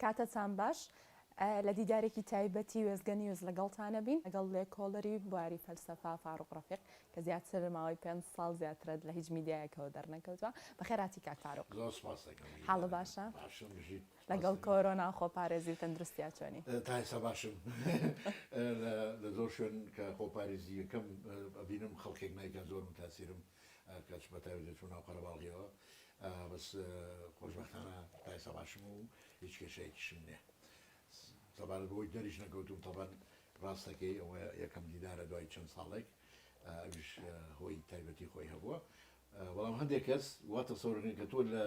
کاتتان باش لە دیدارێکی تایبەتی وێزگە نیوز لەگەڵتانە بین لەگەڵ لێکۆڵەری بواری فەلسەفا فاروق ڕەفیق کە زیاتر ماوەی 5 ساڵ زیاترت لە هیچ میدیایەکەوە دەرنەکەوتووە بەخێراتی کاک فاروق حاڵە باشە لەگەڵ کۆرۆنا خۆپارێزی و تەندروستیا چۆنی تا ئێستا باشم لە زۆر شوێن کە خۆپارێزی یەکەم ئەبینم خەڵکێک نایکە زۆر متاسیرم کەچ بەتاوێت چوون ناو قەرەباڵغیەوە بەس خۆشبەختانە تا ئێستا باشم و هیچ کێشەیەکیشم نییە تەبارەت بۆی دەریش نەکەوتوم تەبەن ڕاستەکەی ئەوە یەکەم دیدارە دوای چەند ساڵێک ئەویش هۆی تایبەتی خۆی هەبووە بەڵام هەندێک کەس واتە سەورەکەن کە تۆ لە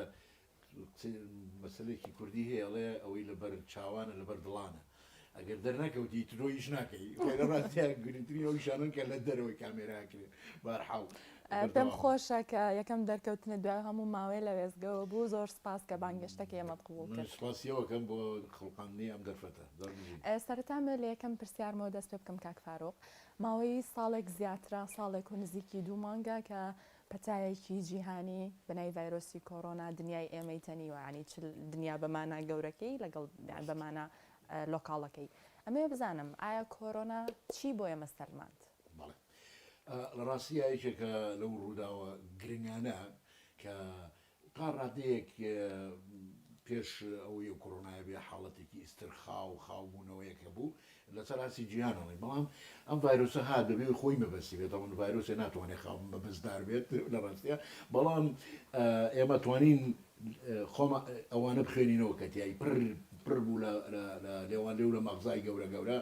مەسلێکی کوردی هەیەڵێ ئەوەی لەبەر چاوانە لەبەر دڵانە ئەگەر دەرنەکەوتی ترۆیش ناکەی ڕاستیان گرنگترین ئەوی شانن کە لە دەرەوەی کامێراکرێت بارحاڵ پێم خۆشە کە یەکەم دەرکەوتنە دوای هەموو ماوەی لە وێزگەوە بوو زۆر سپاس کە بانگشتەکە ئێمە قبول کرد سپاسیەوەکەم بۆ خەڵقاندنی ئەم دەرفەتە سەرەتا لە یەکەم پرسیارمەوە دەست پێ بکەم کاک فاروق ماوەی ساڵێک زیاترە ساڵێک و نزیکی 2 مانگە کە پەتایەکی جیهانی بەنای ڤایرۆسی کۆڕۆنا دنیای ئێمەی تەنیوە ینی دنیا بەمانە گەورەکەی لەگەڵ بەمانە لۆکاڵەکەی ئەمێ بزانم ئایا کۆرۆنا چی بۆ ئێمە سەلماند لە ڕاستیە یەکێکە لەو ڕووداوە گرنگانە کە تا ڕادەیەک پێش ئەوەی کۆڕۆنای بێ حاڵەتێکی ئیسترخا و خاوبوونەوەیەکە بوو لە سەراسی جیهانەوەی بەڵام ئەم ڤایرۆسە ها دەبێ خۆی مەبەستی بێت ئەوەن ڤایرۆسێ ناتوانێت خاو مەبەستدار بێت لە ڕاستیە بەڵام ئێمە توانین خۆمە ئەوانە بخوێنینەوە کەتیایی پڕ بوو لە لێوان لێو لە مەغزای گەورە گەورە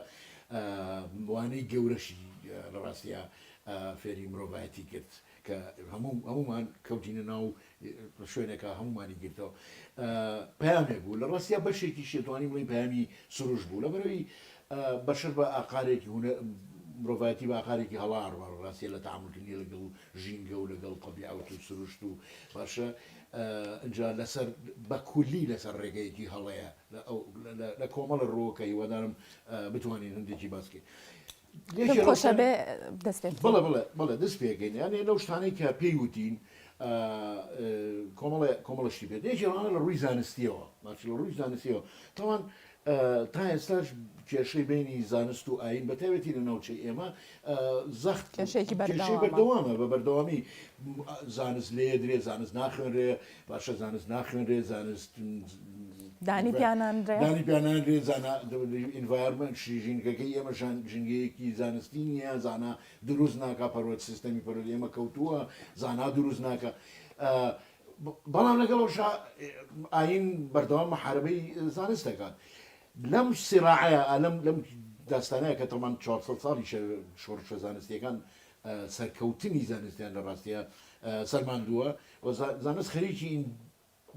وانەی گەورەشی لە ڕاستیە فێری مرۆڤایەتی کرد کە هەمومان کەوتینە ناو شوێنێکە هەمومانی گرتەوە پامێک بوو لە ڕاستیا بەشێکی شێتوانی بڵین پامی سروش بوو لە بەرەوەی بەشر بە ئاقارێکی مرۆڤایەتی بە ئاقارێکی هەڵار ڕاستیە لە تعاملکردنی لەگەڵ ژینگە و لەگەڵ قەبیعەوت و سروشت و باشە اینجا لەسەر بە کولی لەسەر ڕێگەیەکی هەڵەیە لە کۆمەڵە ڕۆکەی وەدارم بتوانین هەندێکی باسکەین خۆشە بێ دەست بەڵێ دەست پێکەین یانێ لەو شتانەی کە پێی وتین کۆمەڵشتی بێت یەکێڵانە لە ڕووی زانستیەوە ماچ لە ڕووی زانستیەوە تاوان تا ئێستاش کێشەی بینی زانست و ئاین بەتاوێتی لە ناوچەی ئێمە زەخت کێشەیەکی بەردەوامە بە بەردەوامی زانست لێ درێ زانست ناخوێنرێ باشە زانست ناخوێنرێ زانست دانی پیانانرێ ئینڤایرمنت ژینگەکەی ئێمە ژنگەیەکی زانستی نییە زانا دروست ناکە پەروەت سیستەمی پەرۆل ئێمە کەوتووە زانا دروست ناکە بەڵام لەگەڵەوە ئاین بەردەوام محاربەی زانست دەکات لەم سیراعەیە لەم داستانەیە کە تەمان 400 ساڵی شۆڕشە زانستیەکان سەرکەوتنی زانستیان لە ڕاستیە سەرماندووە زانست خەریکی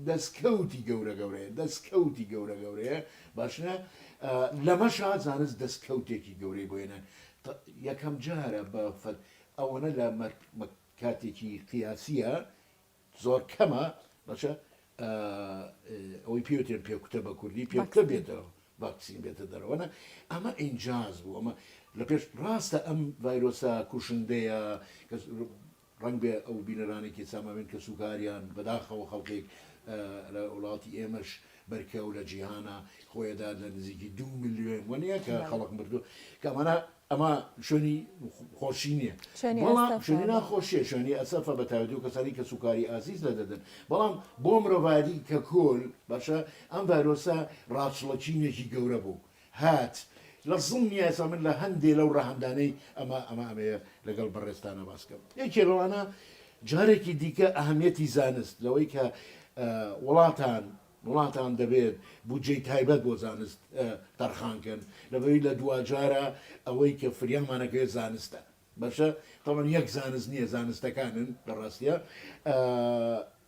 دەستکەوتی گەورە گەورەیە دەستکەوتی گەورە گەورەیە باشە لەمەشا زانست دەستکەوتێکی گەورەی بۆێنن یەکەم جارە بە ئەوەنە لە کاتێکی قیاسیە زۆر کەمە باشە ئەوەی پێوتێن پێکوتە بە کوردی پێکتە بێتەوە ڤاکسین بێتە دەرەوەە ئەمە ئینجاز بوو ئەمە لە پێش ڕاستە ئەم ڤایرۆسە کوشندەیە ڕنگ بێ ئەو بینەرانێکی ساماوێن کە سوکاریان بەداخەوە خەڵکێک لە وڵاتی ئێمەش بەرکەو لە جیهانە خۆیدا لە نزیکی 2 میلیۆن وەنیە کە خەڵق مردو کە ئەمە شوێنی خۆشی نییە شوێنی ناخۆشیە شوێنی ئەسەفە بە تاوێت و کەسانی کە سوکاری ئازیز لە دەدەن بەڵام بۆ مرۆڤایەتی کە کۆل باشە ئەم ڤایرۆسە ڕاچڵەچینێکی گەورە بوو هات لە زڵنی ئێسا من لە هەندێ لەو ڕەهەندانەی ئەمەیە لەگەڵ بەڕێستانە باسکەم یەکێڵەوانە جارێکی دیکە ئەهەمیەتی زانست لەوەی کە وڵاتان دەبێت بودجەی تایبەت بۆ زانست تەرخانکەن لەبەوەی لە دوجارە ئەوەی کە فریامانەکەی زانستە بەشە تەوان یەک زانست نییە زانستەکانن لە ڕاستیە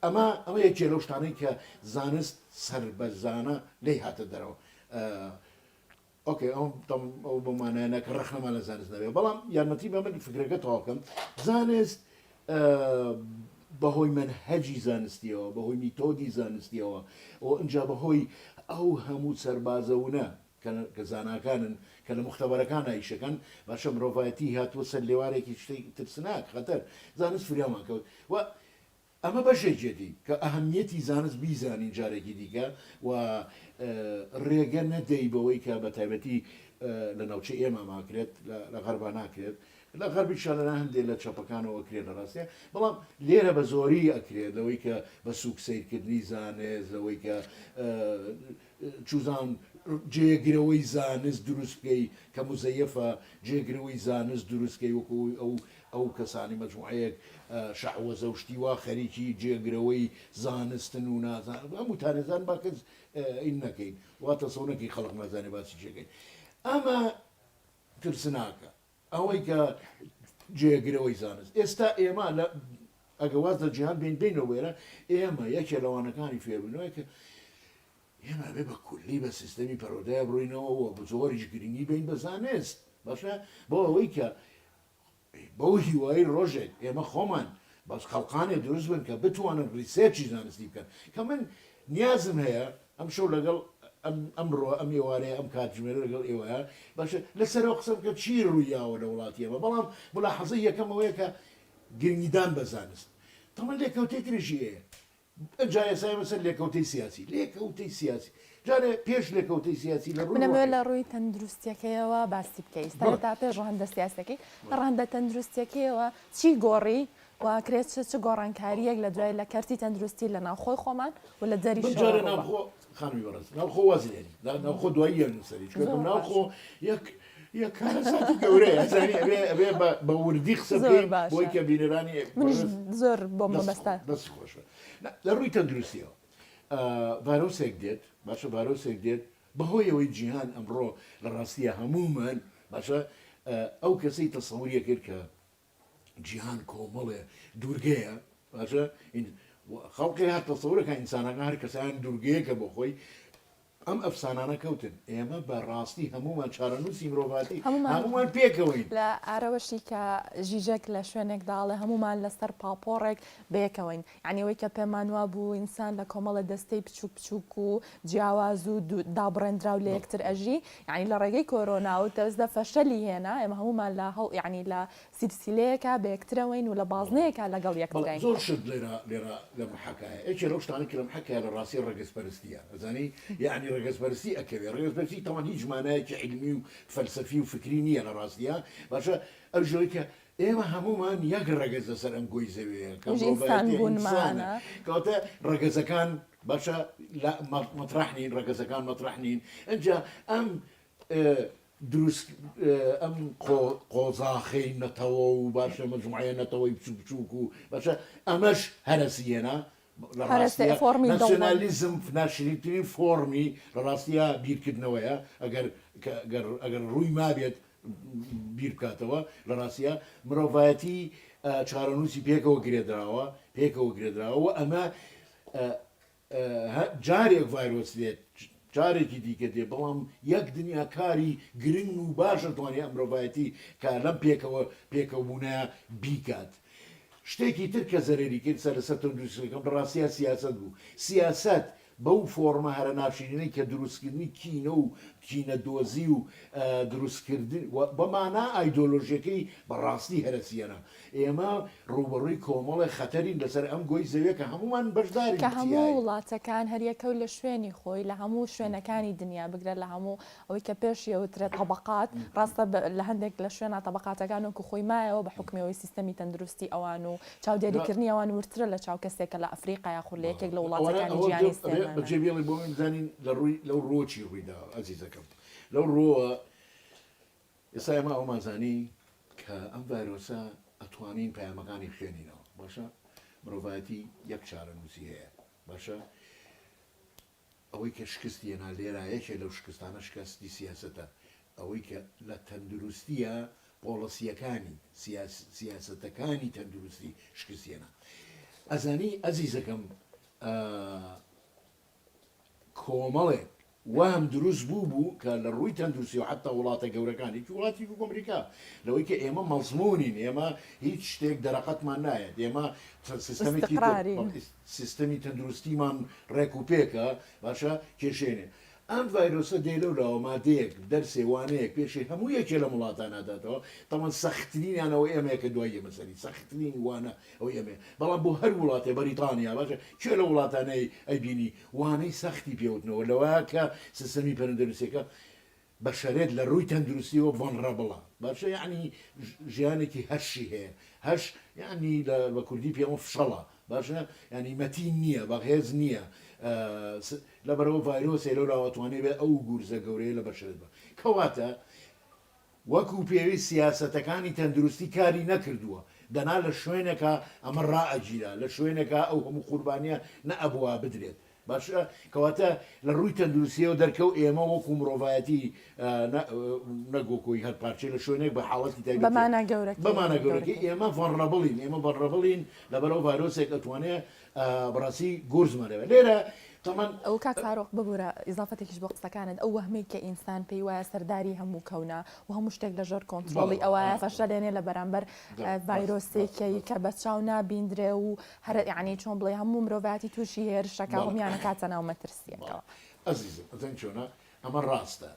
ئەمە یەکێ لەو شتانەی کە زانست سەربەرزانە لی هاتە دەرەوە ئۆکێ ئەو بۆمانایەنە کە ڕەخنەمان لە زانست نەبێت بەڵام یارمەتی بە من فکرەکە تەواوکەم زانست بەهۆی منهەجی زانستیەوە بەهۆی میتۆدی زانستیەوە ئەو ئەنجا بەهۆی ئەو هەموو سەربازەونە کە زاناکانن کە لە مختبەرەکان ئایشەکەن باشە مرۆڤایەتی هاتووە سەر لێوارێکی شتەی ترسناک خەتەر زانست فریامان کەوت و ئەمە بەشێکێتی کە ئەهەمیەتی زانست بیزانین جارێکی دیکە و ڕێگە نەدەی بەوەی کە بە تایبەتی لە ناوچە ئێمە ماکرێت لە غەربا ناکرێت لە غەربی شانە هەندێک لە چەپەکانەوە کرێت لە ڕاستە بەڵام لێرە بە زۆری ئەکرێت لەوەی کە بە سوکسیرکردنی زانست لەوەی کە چوزان جێگرەوەی زانست دروست بکەی کە مزەیەفە جێگرەوەی زانست دروستکەی وەکو ئەو کەسانی مەجموعەیەک شعوەزە و شتی وا خەریکی جێگرەوەی زانستن و نازان هەموو تانێزان باکەس ئین نەکەین واتە سەونەکەی خەڵق نازانێ باسی جێگەین ئەمە ترسناکە ئەوەی کە جێگرەوەی زانست ئێستا ئێمە لە ئەگەواز لە جیهان بینەوە وێرە ئێمە یەکێ لەوانەکانی فێبنەوەی کە ئێمە بێ بە کولی بە سیستەمی پەرۆدای بڕینەوە بە زۆریش گرنگی بین بە زانست باشە بۆ ئەوەی کە بەو هیوایی ڕۆژێک ئێمە خۆمان باش خەڵقانێ دروست بن کە بتوانن ریسێرچی زانستی بکەن کە من نیازم هەیە ئەم شەو لەگەڵ ئەمڕۆ ئەم ێوارەیە ئەم کاتژمێرە لەگەڵ ئێوەیە باشە لەسەرەوە قسەم کە چی ڕوویاوە لە وڵاتی ئێمە بەڵام ملاحەزەی یەکەمەوەیە کە گرنگیدان بە زانست تەمە لێکەوتەی ترژی هەیە جای ئێستا مەسەر لێکەوتەی سیاسی لێکەوتەی سیاسی جارێ پێش لێکەوتەی سیاسی لە منەوێ لە ڕووی تەندروستیەکەیەوە باسی بکەیت تا پێش ڕەهەندە سیاسەکەی لە ڕەهەندە تەندروستیەکەیەوە چی گۆڕی واکرێت چ گۆڕانکاریەک لە دوای لە کەرتی تەندروستی لە ناوخۆی خۆمان و لە جەری خانوی بەڕست ناوخۆ وازێری ناوخۆ دوایی نووسری ناوخۆ یەک کارەساتی گەورەیە ئەبێ بە وردی قسە بۆی کە بینەرانی زۆر بۆ مەبەستا دەست خۆشە لە ڕووی تەندروستیەوە ڤایرۆسێک دێت باشە ڤایرۆسێک دێت بەهۆی ئەوەی جیهان ئەمڕۆ لە ڕاستیە هەمومان باشە ئەو کەسەی تەسەووریە کرد کە جیهان کۆمەڵێ دوورگەیە باشە خەڵقی هات تەسەورەکە ئینسانەکە هەر کەسیان دوورگەیەکە بۆ خۆی ئەم ئەفسانانە کەوتن ئێمە بەڕاستی هەمومان چارەنووسی مرۆڤاتی هەمومان پێکەوەین لە ئارەوەشی کە ژیژێک لە شوێنێک داڵێ هەمومان لەسەر پاپۆڕێک بێکەوەین یعنیەوەی کە پێمان وا بوو ئینسان لە کۆمەڵە دەستەی بچووک بچووک و جیاواز و دابڕێنراو لە یەکتر ئەژی یعنی لە ڕێگەی کۆرۆنا و دەستدە فەشەلی هێنا ئێمە هەمومان لە هەڵ یعنی لە سیلسیلەیەکە بە یەکترەوەین و لە بازنەیەکە لەگەڵ یەکترین زۆر شت لێرە لە محەکایە ئەوێ لەو شتانە کە لە محەکایە لە ڕاستی ڕێگەسپەرستیە ئەزانی یعنی ڕێگەسپەرستی ئەکەوێت ڕێگەسپەرستی تەوان هیچ مانایەکی علمی و فەلسەفی و فکری نییە لە ڕاستیە باشە ئەو ژۆی کە ئێمە هەمومان یەک ڕێگەز لەسەر ئەم گۆی زەوەیە کەواتە ڕێگەزەکان باشە مەطرحنین ڕێگەزەکان مەطرحنین ئەجا ئەم دروست ئەم قۆزاخەی نەتەوە و باشە مەجموعە نەتەوەی بچووک و باشە ئەمەش هەرەسیەنە ناسیۆنالیزم ناشرینترین فۆرمی لە ڕاستیە بیرکردنەوەیە ئەگەر ڕووی مابێت بیر بکاتەوە لە ڕاستیە مرۆڤایەتی چارەنووسی پێکەوە گرێدراوە ئەمە جارێک ڤایرۆس دێت جارێکی دیکە دێ بەڵام یەک دنیا کاری گرنگ و باشە توانێت ئەم مرۆڤایەتی کە لەم پێکەوەبوونە بیکات. شتێکی تر کە زەرری کرد سەرسەر تەندروستیەکەم ڕاستیە سیاست بوو سیاست بەو فۆرمە هەرە ناشرینەی کە دروستکردنی کینە و کینە دۆزی و دروستکردن بەمانە ئایدۆلۆژیەکەی بەڕاستی هەرەسیەنە ئێمە ڕوبەڕووی کۆمەڵی خەتەرین لەسەر ئەم گۆی زەویە کە هەمومان بەشداری کە هەموو وڵاتەکان هەریەکەوت لە شوێنی خۆی لە هەموو شوێنەکانی دنیا بگرێت لە هەموو ئەوەی کە پێشیەوترێت طبقات ڕاستە لە هەندێک لە شوێنە طبقاتەکان و خۆی مایەوە بە حکمەوەی سیستەمی تەندروستی ئەوان و چاودێریکردنی ئەوان ورترە لە چاو کەسێکە لە ئەفریقا خو لە یەکێک لە وڵاتەکانی جیهانی بەجێبێڵی بۆ بزانین لەو ڕۆکی ڕوویدا ئەزیزەکەم لەو ڕۆوە ئێستا ئێمە ئەومانزانی کە ئەم ڤایرۆسە ئەتوانین پەیامەکانی خوێنینەوە باشە مرۆڤایەتی یەک چارەنووسی هەیە باشە ئەوەی کە شکستیەنا لێرایەکێ لەو شکستانە شکستی سیاسەتە ئەوەی کە لە تەندروستیە پۆڵسیەکانی سیاسەتەکانی تەندروستی شکستیەنا ئەزانی ئەزیزەکەم کۆمەڵێک وام دروست بوو کە لە ڕووی تەندروستی و حتا وڵاتە گەورەکانی وڵاتی ئەمریکا لەوەی کە ئێمە مەزمونین ئێمە هیچ شتێک دەرەقەتمان نایەت ئێمە سیستەمی تەندروستیمان ڕێک و پێکە باشە کێشێنێ ئەم ڤایرۆسە دێ لەو لاوەمادەیەک دەرسێ وانەیەک پێشی هەموو یەکێ لە وڵاتانەداتەوە تەمان سەختترینیانەوە ئێمەیەکە دوای مەسەری سەختترین وانە ئەو ئێمێ بەڵام بۆ هەر وڵاتێ بەریتانیا باشە چێ لە وڵاتانەی ئەیبینی وانەی سەختی پێوتنەوە لەوەیە کە سیستەمی پەرەندەنووسەکە بە شەرێت لە ڕووی تەندروستیەوە ڤۆنڕەبڵە باشە یعنی ژیانێکی هەشی هەیە هەش یعنی بە کوردی پێمە فشەڵە باشە ینی مەتین نییە بەهێز نییە لەبەرەوە ڤایرۆسێ لەو لاوەتوانێ بێ ئەو گورزە گەورەیە لە بەشێت بە کەواتە وەکو پێویست سیاسەتەکانی تەندروستی کاری نەکردووە دەنا لە شوێنێکە ئەمە ڕائەگیرا لە شوێنێکە ئەو هەموو قوربانیە نەئەبووە بدرێت باشە کەواتە لە ڕووی تەندروستیەوە دەرکەوت ئێمە وەکو مرۆڤایەتی نەگۆکۆی هەر پارچێ لە شوێنێک بە حاڵەتی تایبەت بەمانە گەورەکە ئێمە ڤەنڕەبڵین ئێمە ڤەنڕەبڵین لەبەرەوە ڤایرۆسێک ئەتوانێت بەڕاستی گورزمەرەوە لێرە ئەو کاک فاڕۆق ببوورە ئیزافەتێکیش بۆ قسەکانت ئەو وەهمەی کە ئینسان پێی وایە سەرداری هەموو کەونە و هەموو شتێک لە ژەر کۆنتترۆڵی ئەوە فەشە لێنێ لە بەرامبەر ڤایرۆسێکی کە بە چاو نابیندرێ و هەر یعنی چۆن بڵێ هەموو مرۆڤاتی تووشی هێرشەکە هەمیانە کاتە ناو مەترسیەکەەوە ئەزیزم ئەتەن چۆنە ئەمە ڕاستە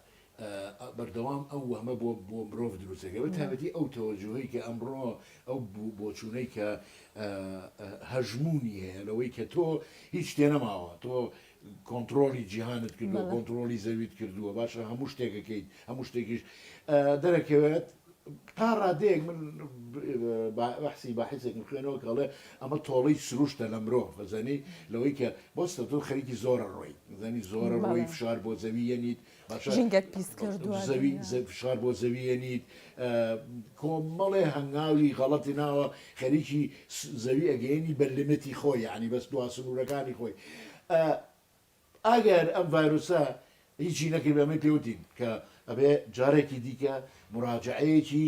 بەردەوام ئەو وەمە بۆ مرۆڤ دروستەکەەوە تابەتی ئەو تەوەجوهی کە ئەمڕۆ ئەو بۆچوونەی کە هەژمونی هەیە لەوەی کە تۆ هیچ شتێ نەماوە تۆ کۆنتترۆلی جیهانت کردووە کۆنتترۆلی زەویت کردووە باشە هەموو شتێکەکەیت هەموو شتێکیش دەرەکەوێت تا ڕادەیەک من بەحسی باحسێکم خوێنەوە کەڵێ ئەمە تۆڵی سروشتە لە مرۆڤ بەزانی لەوەی کە بۆستە تۆ خەریکی زۆرە ڕۆی زانی زۆرە ڕۆی فشار بۆ زەویەنیت ژینگەت پیس کردووە فشار بۆ زەویەنیت کۆمەڵێ هەنگاوی غەڵەتی ناوە خەریکی زەوی ئەگەیەنی بەرلمەتی خۆی ینی بەس دوا سنوورەکانی خۆی ئەگەر ئەم ڤایرۆسە هیچی نەکرد بەمە پێوتین کە ئەبێ جارێکی دیکە مراجعەیەکی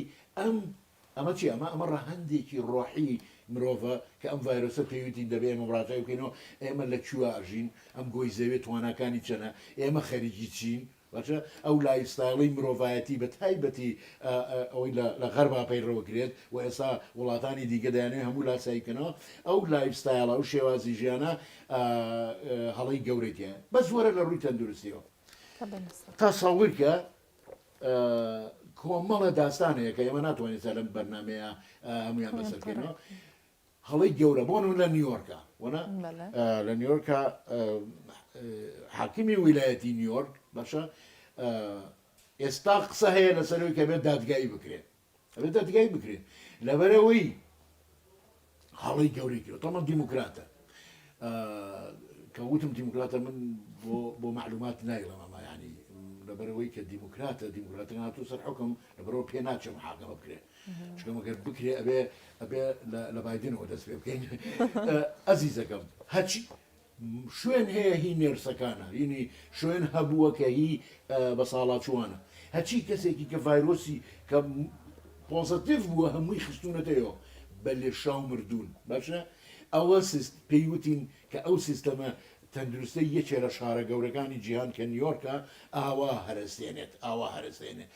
ئەمە چی ئەمە ڕەهەندێکی ڕۆحی مرۆڤە کە ئەم ڤایرۆسە پێویستی دەبێ ئێمە مراجعە بکەینەوە ئێمە لە کوێ ئاژین ئەم گۆی زەوێت تواناکانی چەنە ئێمە خەریکی چین باشە ئەو لایستایڵی مرۆڤایەتی بە تایبەتی ئەوەی لە غەربا پەیڕەوەگرێت و ئێستا وڵاتانی دیگە دەیانێت هەموو لاسایکردنەوە ئەو لایستایڵە ئەو شێوازی ژیانە هەڵی گەورەیە بە زۆرە لە ڕووی تەندروستیەوە تەسەوورکە کۆمەڵە داستانەیە کە ئێمە ناتوانێت لەم بەرنمەیە هەمویان بەسەرکەینەوە هەڵی گەورە بۆن لە نیویۆرکە وەنا لە نیویۆرکە حاکمی ویلایەتی نیویۆرک باشە ئێستا قسە هەیە لەسەرەوەی کە بێت دادگایی بکرێت ئەبێت دادگایی بکرێت لەبەرەوەی هەڵی گەورەی کرد تۆمە دیموکراتە کە وتم دیموکراتە من بۆ معلومات نایڵەمەمە ینی لەبەرەوەی کە دیموکراتە هاتوو سەر حکم لەبەرەوە پێ ناچێ محاکەمە بکرێت چکەمەگەر بکرێ ئەبێ لە بایدنەوە دەست پێ بکەین ئەزیزەکەم هەچی شوێن هەیە هی نێرسەکانە ینی شوێن هەبووە کە هی بە ساڵاچوانە هەچی کەسێکی کە ڤایرۆسی کە پۆزتیڤ بووە هەمووی خستونەتەوە بە لێشاو مردوون باشە ئەوە پێیوتین کە ئەو سیستەمە تەندروستی یەکێ لە شارە گەورەکانی جیهان کە نیویۆرکە ئاوا هەرستێنێت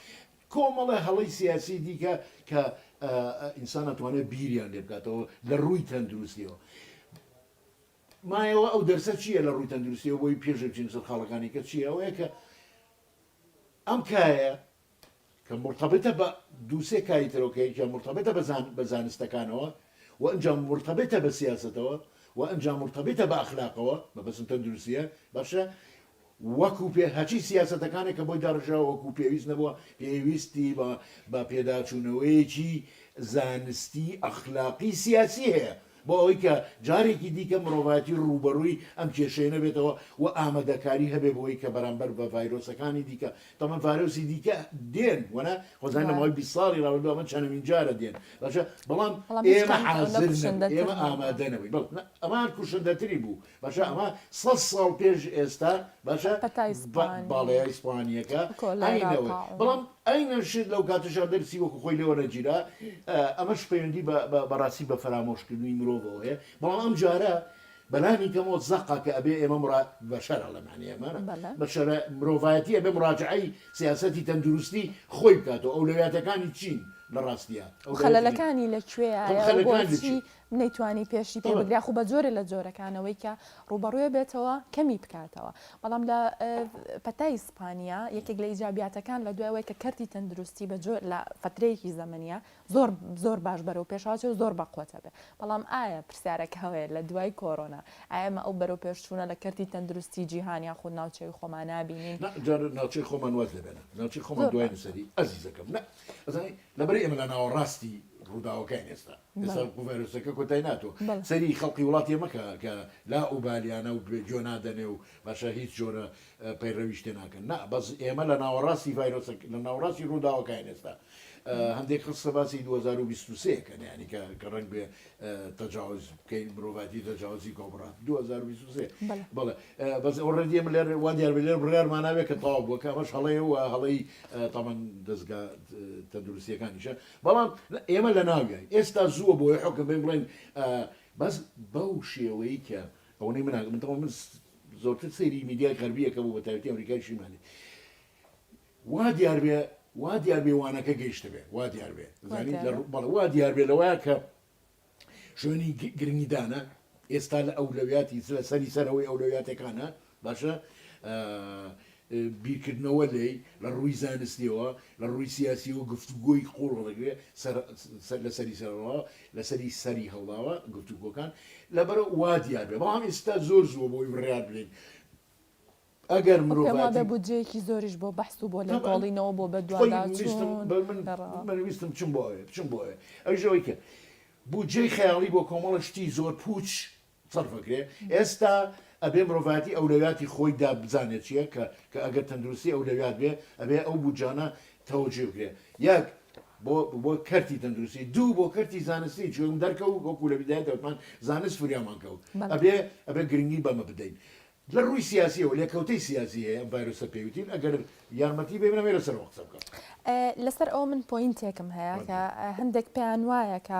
کۆمەڵە هەڵی سیاسی دیکە کە ئینسان ئەتوانێت بیریان لێ بکاتەوە لە ڕووی تەندروستیەوە مایەوە ئەو دەرسە چییە لە ڕووی تەندروستیەوە بۆی پێشە بچین سەر خاڵەکانی کە چیە ئەوەیە کە ئەم کایە کە مرتبطە بە دووسێ کایترۆکەی کە مرتبطە بە زانستەکانەوە و ئەنجام مرتبطە بە سیاستەوە و ئەنجام مرتبطە بە ئەخلاقەوە بە بەسم تەندروستیە باشە وەکو پێ هەچی سیاستەکانێک کە بۆی داڕژاوە وەکو پێویست نەبووە پێویستی بە پێداچوونەوەیەکی زانستی ئەخلاقی سیاسی هەیە بۆ ئەوەی کە جارێکی دیکە مرۆڤایەتی ڕوبەڕووی ئەم کێشەیە نەبێتەوە و ئامادەکاری هەبێ بۆی کە بەرامبەر بە ڤایرۆسەکانی دیکە تەمەن ڤایرۆسی دیکە دێن وەنا خۆزان لە ماوەی 20 ساڵی ڕاوەردووە ئەمە چەندەمین جارە دێن باشە بەڵام ئێمە حازر ئێمە ئامادەنەوەی ئەمان کوشندەتری بوو باشە ئەمە 100 ساڵ پێش ئێستا باشە باڵەیە ئیسپانیەکە بەڵام ئەینەشت لەو کاتەشا دەرسی وەکو خۆی لێوە نەگیرا ئەمەش پەیوەندی بەڕاستی بە فەرامۆشکردنی مرۆڤەوە هەیە بەڵام ئەم جارە بەلانی کەمەوە زەقا کە ئەبێ ئێمە بەشەرە لە معنی ئێمەە بەشەرە مرۆڤایەتی ئەبێ مراجعەی سیاسەتی تەندروستی خۆی بکاتەوە ئەولویاتەکانی چین لە ڕاستیە خەلەلەکانی لەکوێ نەیتوانی پێشی پێ بگریا خو بە جۆرە لە جۆرەکانەوەی کە ڕوبەڕوێ بێتەوە کەمی بکاتەوە بەڵام لە پەتای ئیسپانیا یەکێک لە ئیجابیاتەکان لە دوایەوەی کە کەرتی تەندروستی بە جۆر لە فترەیەکی زەمەنیە زۆر باش بەرەو پێشاوچێ و زۆر بەقوتە بێ بەڵام ئایا پرسیارەکە هەیە لە دوای کۆرۆنا ئایمە ئەو بەرەو پێشچوونە لە کەرتی تەندروستی جیهانیا خود ناوچەی خۆمان نابینین ناوچەی خۆمان واز لەبێنە ناوچەی خۆمان دوای سەری ئەزیزەکەم لەبەر ئێمە لە ناوەڕاستی ڕووداوەکان ئێستا ڤایرۆسەکە کۆتای ناتۆ سەری خەڵکی وڵاتی ئێمەکە کە لا ئوبالیانە و جۆ نادەنێ و باشە هیچ جۆرە پەیڕەویشتێ ناکەن نا بەس ئێمە لە ناوەڕاستی ڤایرۆسەکە لە ناوەڕاستی ڕووداوەکان ئێستا هەندێک خستە باسی 2023 کە ینی کە ڕنگ بێ تەجاوز بکەین مرۆڤاتی تەجاوزی کۆبڕات 2023 بەڵێ بەس ئۆڕەدی ئێمە لێر وا دیار لێر بڕیارمان ناوێت کە تەواو بووە کە ئەمەش هەڵەیە و هەڵەی تەمەن دەستگا تەندروستیەکانیشە بەڵام ئێمە لە ناویای ئێستا زووە بۆی حکم بێن بڵێن بەس بەو شێوەیە کە ئەوەی مناگە من تەواو من زۆرتر سەیری میدیای غەربیەکە بوو بە تایبەتی ئەمریکای شیمالی وا دیار بێ وانەکە گەیشتە بێ وا دیار بێ وا دیار بێ لەوەیە کە شوێنی گرنگیدانە ئێستا لە ئەولەویاتی لە سەری سەرەوەی ئەولەویاتەکانە باشە بیرکردنەوە لێی لە ڕووی زانستیەوە لە ڕووی سیاسیەوە گفتوگۆی قوڵ دەگرێ لە سەری سەرەوە لە سەری سەری هەڵاوە گفتوگۆکان لەبەرە وا دیار بێ بەڵام ئێستا زۆر زووە بۆی بڕیار بێن ئەگەر مرۆڤ بودجەیەکی زۆریش بۆ بەحس و بۆ لەگەڵینەوە بۆ بەدواداویستم بچم بۆیە ئەوژەوەی کە بودجەی خەیاڵی بۆ کۆمەڵە شتی زۆر پوچ سەرفەکرێ ئێستا ئەبێ مرۆڤاتی ئەولەویاتی خۆی دابزانێت چییە کە ئەگەر تەندروستی ئەولەویات بێ ئەبێ ئەو بودجانە تەوەجێ بکرێ یەک بۆ کەرتی تەندروستی دوو بۆ کەرتی زانستی چۆم دەرکەوت وەکو لە بیدایەتەوەمان زانست فریامان کەوت ئەبێ گرنگی بەمە بدەین لە ڕووی سیاسیەوە لێکەوتەی سیاسی هەیە ئەم ڤایرۆسە پێویستین ئەگەر یارمەتی بێ منەوێ لەسەر قسە بکەم لەسەر ئەو من پۆینتێکم هەیە کە هەندێک پێیان وایە کە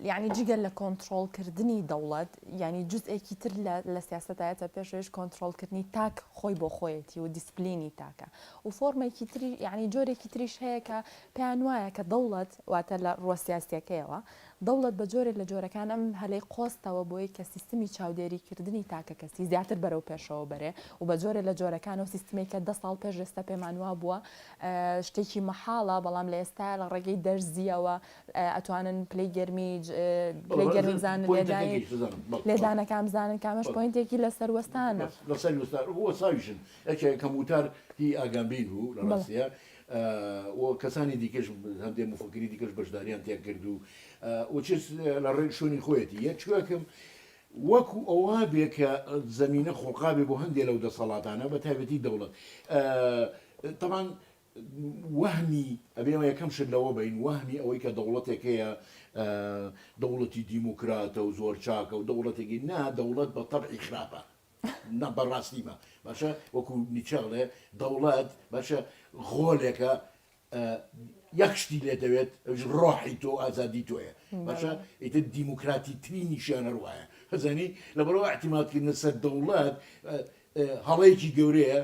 یعنی جگەل لە کۆنتترۆلکردنی دەوڵەت ینی جزئێکی تر لە سیاستایەتە پێشش کۆنتترۆلکردنی تاک خۆی بۆ خۆیەتی و دیسپلینی تاکە و فۆرمێکی تری ینی جۆرێکی تریش هەیە کە پێیان وایە کە دەوڵەت واتە لە ڕۆ سیاسیەکەیەوە دەوڵەت بە جۆرێک لە جۆرەکان ئەم هەلەی قۆستەوە بۆی کە سیستمی چاودێریکردنی تاکە کەسی زیاتر بەرەو پێشەوە بەرێ و بە جۆرێک لە جۆرەکان و سیستمێکە 10 ساڵ پێش ئێستا پێمانوا بووە شتێکی مەحاڵە بەڵام لە ئێستا لە ڕێگەی دەرزیەوە ئەتوانن پلەی گەرمی بزانن لێدانەکان بزانن کامەش پۆینتێکی لەسەر وەستانە لەسەر وەساویشن کەموتار هی ئاگامبین بوو لە ڕاستیە کەسانی دیکەش هەندێک مفکری دیکەش بەشداریان تێ کرد و لە ڕێک شوێنی خۆیەتی یەکوەکەم وەکو ئەوە بێ کە زمینە خۆقابێ بۆ هەندێک لەو دەسەڵاتانە بە تایبەتی دەوڵەت تەمان وەهمی ئەبێمە یەکەم شت لەوە بین وەهمی ئەوەی کە دەوڵەتێکەیە دەوڵەتی دیموکراتە و زۆر چاکە و دەوڵەتێکی نا دەوڵەت بە تەبعی خراپە نا بەڕاستیمە باشە وەکو نیچەڵێ دەوڵەت باشە غۆلێکە یەک شتی لێ دەوێت ڕۆحی تۆ ئازادی تۆیە باشە ئیتر دیموکراتی تری نیشانە ڕواایە هەزانی لەبەرەوە احتیماتکردنە سەر دەوڵەت هەڵەیەکی گەورەیە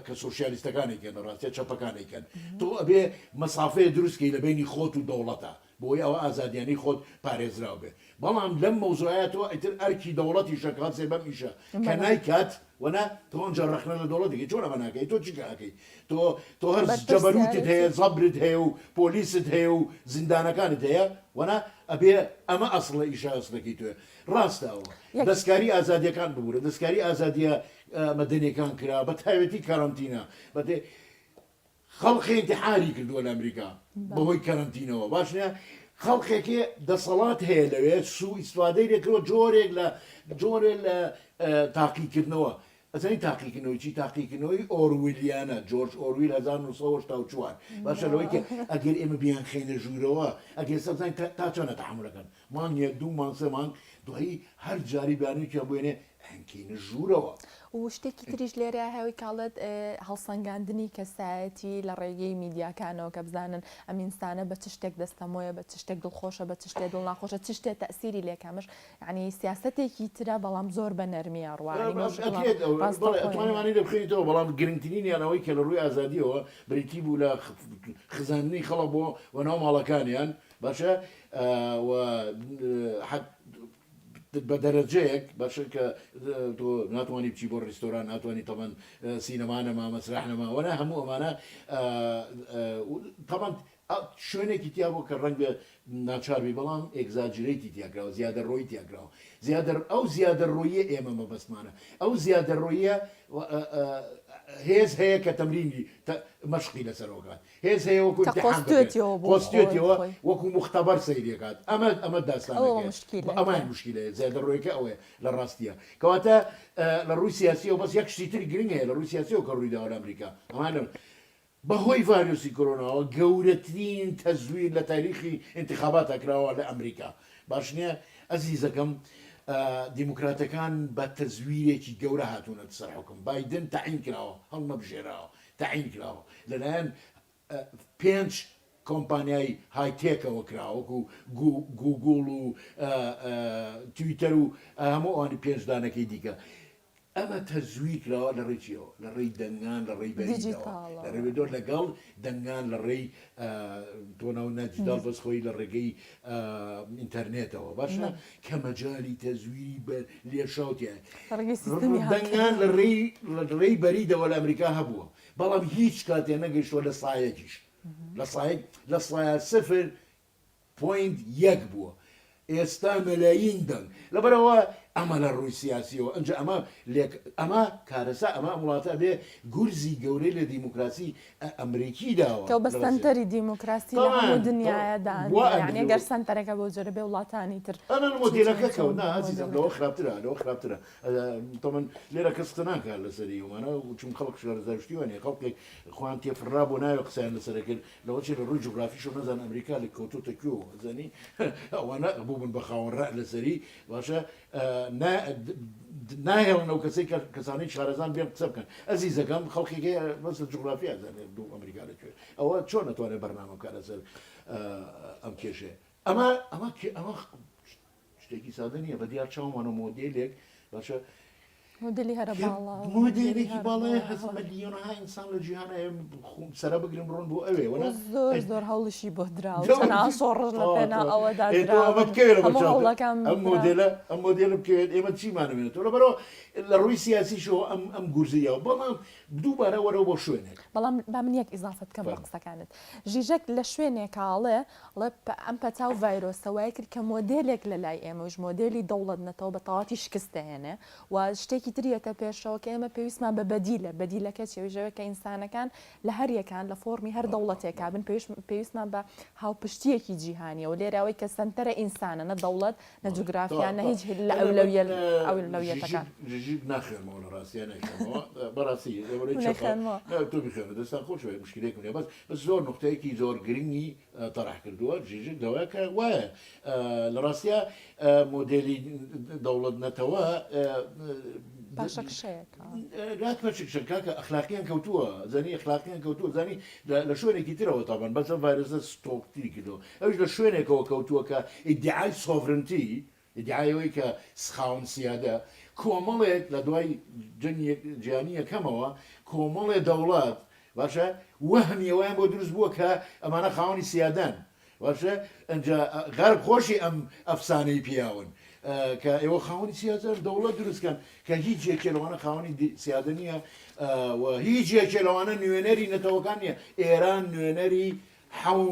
کە سۆسیالیستەکانێکن ڕاستە چەپەکانێکن تۆ ئەبێ مەسافەیە دروستکەی لە بینی خۆت و دەوڵەتە بۆی ئەوە ئازادیانی خۆت پارێزراو بێ بەڵام لەم مەوزوعەتەوە ئیتر ئەرکی دەوڵەتی شەکات سێ بەم ئیشە کە نایکات وەنا تۆنجا ڕخنە لە دەوڵەتێکی چۆن ئەمە ناکەی تۆ چیکەکەی تۆ هەر جەبەروتت هەیە زەبرت هەیە و پۆلیست هەیە و زیندانەکانت هەیە وەنا ئەبێ ئەمە ئەسڵە ئیشە ئەسڵەکەی توێ ڕاستەوە دەستکاری ئازادیەکان ببوورە دەستکاری ئازادیە مەدەنیەکان کرا بە تایبەتی کارانتینە بەێ خەڵقی انتحاری کردووە لە ئەمریکا بەهۆی کارانتینەوە باشە خەڵقێکی دەسەڵات هەیە لەوێ سوء ئیسفادەی لێکەوە جۆرێ لە تاقیکردنەوە ئەزانی تاقیکردنەوەی چی تاقیکردنەوەی ئۆرویلیانە جۆرج ئۆرویل 1984 باشە لەوەی کە ئەگەر ئێمە بیان خێنە ژوورەوە ئەگەر سەزانین تا چۆنە تەحملەکەن مانگێک دوو مانگ سێ مانگ دوایی هەر جاری بیانویکە بوێنێ هەنکەینە ژوورەوە و شتێکی تریش لێرە هەوی کاڵێت هەڵسەنگاندنی کەسایەتی لە ڕێگەی میدیاکانەوە کە بزانن ئەمینستانە بە چ شتێک دەستەمۆیە بە چ شتێک دڵخۆشە بە چ شتێک دڵ ناخۆشە چ شتێک تەسیری لێکەمش ینی سیاستێکی ترە بەڵام زۆر بە نەرمیە ڕوانیوانی دەبخێنیتەوە بەڵام گرنگترینیانەوەی کە لە ڕووی ئازادیەوە بریتی بوو لە خزاننی خەڵە بۆ وەناو ماڵەکانیان باشە بە دەرەجەیەک باشە کە تۆ ناتوانانی بچی بۆ ڕێستۆران ناتوانانی تەمەەن سینەمانەما مەسرحنەما وەنا هەموو ئەمانە تەمەند شوێنێکی تیا بۆ کە ڕەنگە ناچاربی بەڵام ئێگزاجرێتی تیاکراوە زیادە ڕۆی تیاکراوە ئەو زیادە ڕۆیە ئێمە مەبەستمانە ئەو زیادە ڕۆیە هێز هەیە کە تەمرینی مەشقی لەسەرۆکات هێز هەیە وەکو پۆستێتەوە وەکو مختبەر سەیرێکات ئەمە داستانەکە ئەمان مشکلەیە زیادە ڕۆیەکە ئەوەیە لە ڕاستیە کەواتە لە ڕووی سیاسیەوە بەس یەک شتی تری گرنگ هەیە لە ڕووی سیاسیەوە کە ڕوویداوە لە ئەمریکا ئەمانە بەهۆی ڤایرۆسی کۆرۆناوە گەورەترین تەزویر لە تاریخی انتخابات ئەکراوە لە ئەمریکا باش نییە ئەزیزەکەم دیموکراتەکان بە تەزویرێکی گەورە هاتوونە سەر حکم بایدن تەعین کراوە هەڵمەبژێراوە تەعین کراوە لەلایەن 5 کۆمپانیای هایتێکەوە کراوەکو گوگڵ و تویتەر و هەموو ئەوانی پێنجدانەکەی دیکە ئەمە تەزویر کراوە لە ڕێکیەوە لە ڕێی دەنگان لە ڕێی بەریدەوە لە ڕێبێدۆر لەگەڵ دەنگان لە ڕێی تۆناو نەجدال بەسخۆی لە ڕێگەی ئینتەرنێتەوە باشە کە مەجای تەزویری لێشاوتیان دەنگان لە ڕێی بەریدەوە لە ئەمریکا هەبووە بەڵام هیچ کاتێ نەگەیشتوە لە سایەکیش لە سایە 0.1 بووە ئێستا مەلایین دەنگ لەبەرەوە ئەمە لە ڕووی سیاسیەوە ئەنج ئەمە کارەسا ئەمە وڵاتە بێ گورزی گەورەی لە دیموکراسی ئەمریکی داوە کە بە سنتەری دیموکراسی لە هەموو دنیادا یعنی ئەگەر سنتەرەکە بۆ جۆرە بێ وڵاتانی تر ئەمە مۆدیلەکە کەوت عزیزم لەوە خراپترە تۆمن لێرە کەستە ناکات لەسەری ومانە چون خەڵک شارەزایشتیوانێ خەڵکێک خوان تێفڕا بۆ ناوە قسەیان لەسەرەکرد لەوە چێ لە ڕووی جوگرافیشە نەزان ئەمریکا لە کەوتۆتە کوێوە زەنی ئەوانە بوو بن بە خاوەنڕە لەسەری باشە ناهێڵن ئەو کەسانی شارەزان بێن قسە بکەن ئەزیزەکەم خەڵکێکی بەس جوگرافیا زانێت دوو ئەمریکا لەکوێ ئەوە چۆن نەتوانێت بەرنامە بکات لەسەر ئەم کێشەیە ئەمە شتێکی سادە نییە بە دیار چاومانە مۆدێلێک باشە مۆدلی هەرە باڵا مۆدێلێکی باڵای هەست مەلیۆنەها ئینسان لە جیهانە سەرە بگرن بڕۆن بۆ ئەوێ زۆر زۆر هەوڵشی بۆ دراوە شۆڕ لە پێنا ئەوەدا ئەم مۆدێلە بکەوێت ئێمە چیمانەوێنێتەوە لەبەرەوە لە ڕووی سیاسیشەوە ئەم گورزیەوە بەڵام دووبارە وەرەوە بۆ شوێنێک بەڵام با من یەک ئیزافت بکەم بە قسەکانت ژیژەک لە شوێنێکاڵێ ئەم پەتا و ڤایرۆسەوەی کرد کە مۆدێلێک لە لای ئێمەش مۆدێلی دەوڵەت نەتەوە بە تەواتی شکستهێنێ و شتێکی تریەتە پێشەوە کە ئێمە پێویستمان بە بەدیلەکە چێژەوە کە ئینسانەکان لە هەریەکان لە فۆرمی هەر دەوڵەتێکا بن پێویستمان بە هاوپشتیەکی جیهانیە و لێراوەی کە سنتەرە ئینسانە نە دەوڵەت نە جوگرافیان نە هیچ لە ئەولەویەتەکان ناخێنمەوە لە ڕاستیان بەڕاستی تۆ بخێنە دەستان خۆش مشکلێکم بەس زۆر نقطەیەکی زۆر گرنگی تەڕح کردووە جیژک دەوایە وایە لە ڕاستیا مۆدێلی دەوڵەت نەتەوە کاکە ئەخلاقیان کەوتووە زانی ئەخلاقیان کەوتووە زانی لە شوێنێکی ترەوە تاابان بەسە ڤایرۆسە ستۆکتری کردەوە ئەوش لە شوێنێکەوە کەوتووە کە ئیدعای سۆڤرنتی ئیدعایەوەی کە سخاون سیادە کۆمەڵێک لە دوای جیهانی یەکەمەوە کۆمەڵێ دەوڵات باشە وەهمیەوەیان بۆ دروست بووە کە ئەمانە خاوەنی سیادەن باشە ئەنجا غەرب خۆشی ئەم ئەفسانەی پیاون کە ئێوە خاوەنی سیادە دەوڵەت دروستکەن کە هیچ یەکێلەوانە خاوەنی سیادە نییە هیچ یەکێلەوانە نوێنەری نەتەوەکان نیە ئێران نوێنەری حەو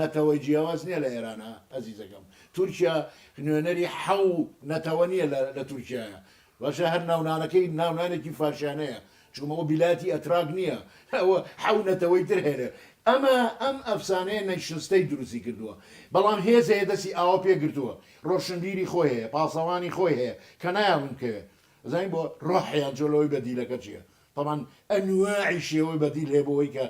نەتەوەی جیاواز نییە لە ئێرانە ئەزیزەکەم تورکیا نوێنەری حەو نەتەوە نییە لە تورکیایە باشە هەر ناونانەکەی ناونانێکی فاشیانەیە چونمەوە بیلاتی ئەتراک نییە ئەوە حەو نەتەوەی تر هێنێ ئەم ئەفسانەیە نەیشستەی دروستی کردووە بەڵام هێزەیە دەستی ئاوا پێگرتووە ڕۆشنبیری خۆی هەیە پاسەوانی خۆی هەیە کە نایاون کەوێ زین بۆ ڕۆحیان جۆلەوەی بەدیلەکە چییە طبعا ئەنواعی شێوەی بەدیل هەیە بۆەوەی کە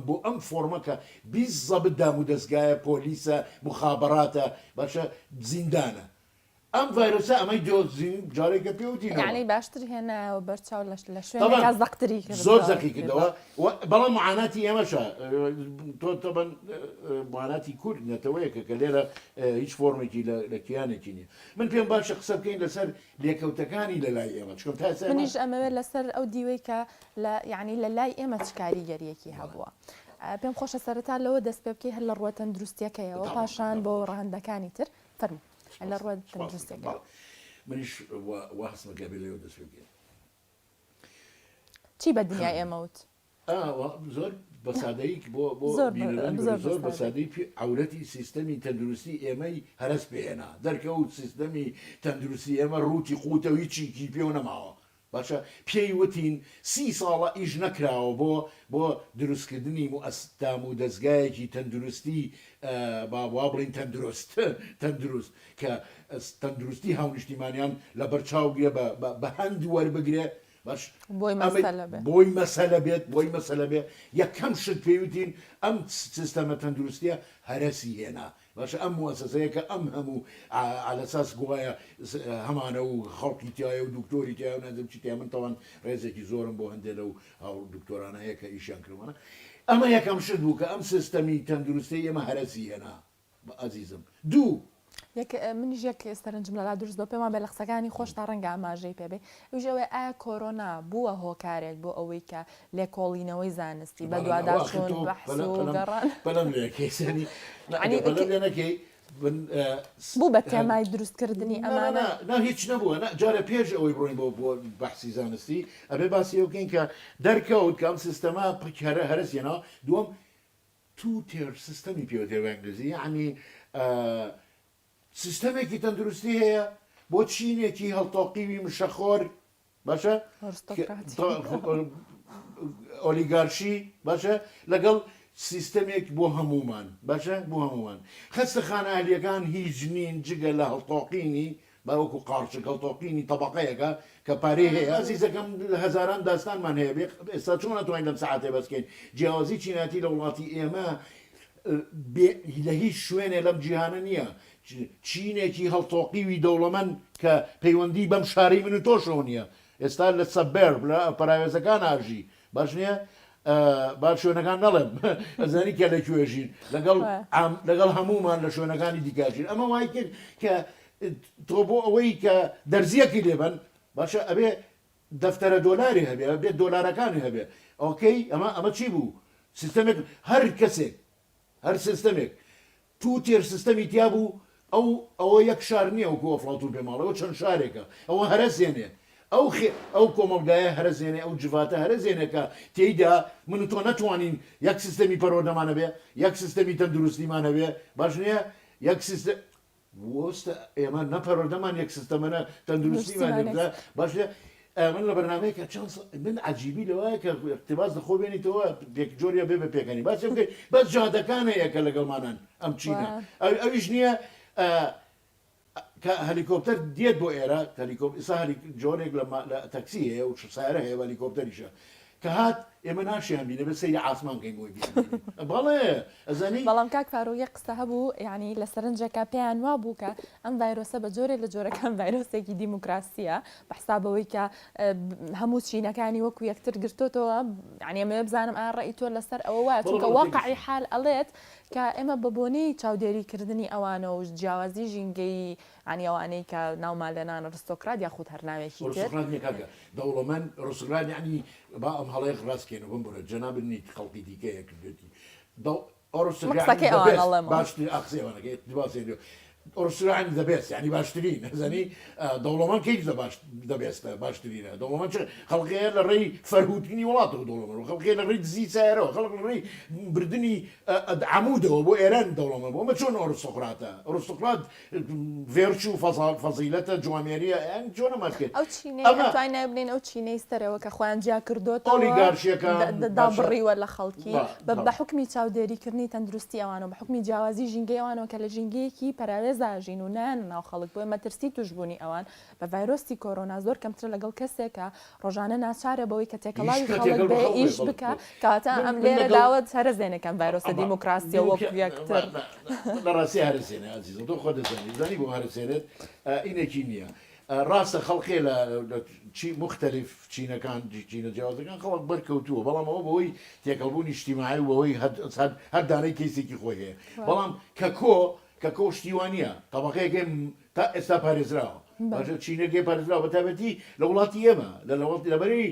بۆ ئەم فۆرمەکە بیست زەبت دام و دەستگایە پۆلیسە مخابراتە باشە زیندانە ئەم ڤایرۆسە ئەمەی دۆزین جارێکە پێوتین یعنی باشتر هێناوە بەرچاو لە شوێنێکا زەقتری کرد زۆر زەقی کردەوە بەڵام معاناتی ئێمەشە تۆ تەبەن معاناتی کورد نەتەوەیەکە کە لێرە هیچ فۆرمێکی لە کیانێکی نییە من پێم باشە قسە بکەین لەسەر لێکەوتەکانی لە لای ئێمە چکم منیش ئەمەوێت لەسەر ئەو دیوەی کە یعنی لە لای ئێمە چ کاریگەریەکی هەبووە پێم خۆشە سەرەتا لەوە دەست پێ بکەی هەر لە ڕووە تەندروستیەکەیەوە پاشان بۆ ڕەهندەکانی تر فەرموو لە ڕووە تەندروستیەکە منیش وەحسمە گەبێ لەوە دەست پێ بکەین چی بە دنیای ئێمەوت زۆر بەسادەیەک بۆ زۆر بەسادەی عورەتی سیستەمی تەندروستی ئێمەی هەرس پێێنا دەرکەوت سیستەمی تەندروستی ئێمە ڕووتی قوتە هیچی پێو نەماوە باشە پێی وتین 30 ساڵە ئیش نەکراوە بۆ دروستکردنی مؤسسام و دەستگایەکی تەندروستی با بڵین تەندروست کە تەندروستی هاونیشتیمانیان لە بەرچاوگرێ بە هەند وەربگرێ باش بۆی مەسەلە بێت یەکەم شت پێوتین ئەم سیستەمە تەندروستیە هەرسی هێنا باشە ئەم موەسسەیەکە ئەم هەموو ئالەساس گوایە هەمانە و خەڵکی تایە و دکتۆری تایە و نەدەم چی تیا من تاوان ڕێزێکی زۆرم بۆ هەندێک لەو هاو دکتۆرانەیە کە ئیشیان کردوانە ئەمە یەکەم شت بوو کە ئەم سیستەمی تەندروستی ئێمە هەرسی هێنا ئازیزم دوو منیش یەک سەرنجم لەلا دروست بۆ پێمان بێ لە قسەکانی خۆش تا ڕەنگە ئاماژەی پێبێ ئەوژەوەی ئایا کۆرۆنا بووە هۆکارێک بۆ ئەوەی کە لێکۆڵینەوەی زانستی بە دوواداچوون بەحث و گەڕان بەڵام لێنەکەی بوو بە تێمای دروستکردنی ئەمانە نا هیچ نەبووە جارە پێش ئەوەی بڕۆین بۆ بەحسی زانستی ئەبێ باسی بکەین کە دەرکەوت کە ئەم سیستەما پکارە هەرسێنەوە دووەم تو تێر سیستەمی پێوتێ بە ئەنگلیزی یعنی سیستەمێکی تەندروستی هەیە بۆ چینێکی هەڵتۆقیوی مشەخۆر باشە ئۆلیگارشی باشە لەگەڵ سیستەمێک بۆ هەمومان باشە بۆ هەمومان خەستەخانە ئەهلیەکان هیچ نین جگە لە هەڵتۆقینی باوەکو قارچک هەڵتۆقینی تەبەقەیەکە کە پارەی هەیە ئازیزەکەم هەزاران داستانمان هەیە ئێستا چۆن ناتوانین لەم سەعاتێ بەسکەین جیاوازی چیناتی لە وڵاتی ئێمە لە هیچ شوێنێ لەم جیهانە نییە چینێکی هەڵتۆقیوی دەوڵەمەند کە پەیوەندی بەم شاری من و تۆشەوە نییە ئێستا لە سەبەر لە پراوێزەکان ئاژی باش نییە با شوێنەکان نەڵێم ئەزانی کە لەکوێژین لەگەڵ هەمومان لە شوێنەکانی دیکاژین ئەمە وای کرد کە تۆ بۆ ئەوەی کە دەرزیەکی لێبن باشە ئەبێ دەفتەرە دۆلاری هەبێ بێت دۆلارەکانی هەبێ ئۆکەی ئەمە چی بوو سیستەمێک هەر کەسێک هەر سیستەمێک تو تێر سیستەمی تیا بوو ئەوە یەک شار نییە و کۆفڵاتور پێماڵەوە چەند شارێکە ئەوە هەرەسێنێ ئەو کۆمەلگایە هەرەزێنێ ئەو جواتە هەرەزێنەکە تێیدا من تۆ نەتوانین یەک سیستەمی پەرۆدەمانە بێ یەک سیستەمی تەندروستیمانە بێ باش نییە یەک سیستم وەستە ئێمە نەپەرۆدەمان یەک سیستەمەە تەندروستیمان باش من لە بەرنامەیەکە چەند من عجیبی لەوەیە کە اقتباس خۆ بێنیتەوە جۆریە بێ بە پێکەنی باسی بکەیت بەس جادەکانەیە کە لەگەڵمانان ئەم چینە ئەویش نییە کە هەلیکۆپتەر دێت بۆ ئێرە ئێستا جۆرێک لە تەکسی هەیە و سایرە هەیە هەلیکۆپتەریشە کە هات ئێمە ناشیان بینە بە سەیری ئاسمان کەین بۆی بەڵێ ئەزانی بەڵام کاک فاروق قسە هەبوو یعنی لە سەرنجەکە پێیان وا بوو کە ئەم ڤایرۆسە بە جۆرێک لە جۆرەکان ڤایرۆسێکی دیموکراسیە بە حسابەوەی کە هەموو چینەکانی وەکو یەکتر گرتوتەوە یعنی ئەمە بزانم ئا ڕێی تۆ لەسەر ئەوە وایە چونکە واقعی حال ئەڵێت کە ئێمە بە بۆنەی چاودێریکردنی ئەوانە و جیاوازی ژینگەی عنی ئەوانەی کە ناومان لەنانە ڕستۆکرات یاخود هەر ناوێکی تر دەوڵەمەند ڕستۆکرات یعنی با ئەم هەڵەیەک ڕاستکەێنەوە بم بڕێت جەنابنی خەڵکی دیکەیە کردێتی ئۆرسرانی دەبێت ینی باشترین نەزانی دەوڵەمەند کەیک دەبێستە باشترینە دەوڵەمەند خەڵقەیە لە ڕێی فەرهوتنی وڵاتەوە دەوڵەمەند خەڵقەیە لە ڕێی دزی سایرەوە خەڵق لە ڕێی بردننی عمودەوە بۆ ئێران دەوڵەمەند بۆ ئەمە چۆن ئۆرستۆکراتە ئۆرستۆکرات ڤێرچ و فەزیلەتە جوامێریە یان چۆنە مەکرێت ئەو چینەی بنین ئەو چینەی ستەرەوە کە خۆیان جیا کردوتەوە ئۆلیگارشیەکان دابڕیوە لە خەڵکی بە حکمی چاودێریکردنی تەندروستی ئەوانەوە بە حکمی جیاوازی ژینگەی ئەوانەوە کە لە ژینگەیەکی پەراوێز زاژین و نان ناو خەڵک بۆ مەترسی توشبوونی ئەوان بە ڤایرۆسی کۆرۆنا زۆر کەمتر لەگەڵ کەسێکە ڕۆژانە ناچارە بەوەی کە تێکەڵاوی خەڵک بێ ئیش بکە کەواتە ئەم لێرە داوت هەرزێنەکەم ڤایرۆسە دیموکراسیە وەکو یەکتر لە ڕاستی هەرسێنە عزیزە تۆ خۆ دەزانی زانی بۆ هەرسێنێت ئینێکی نییە ڕاستە خەڵقێ لە مختلف چینەکان چینە جیاوازەکان خەڵک بەرکەوتووە بەڵام ئەوە بەوەی تێکەڵبوونی اجتیماعی و بەوەی هەر دانەی کەیسێکی خۆی هەیە بەڵام کە کۆ شتیوانە تەبەقەیەکەی تا ئێستا پارێزراوە باشە چینەکەی پارێزراوە بەتابەتی لە وڵاتی ئێمە لە وڵاتی لەبەری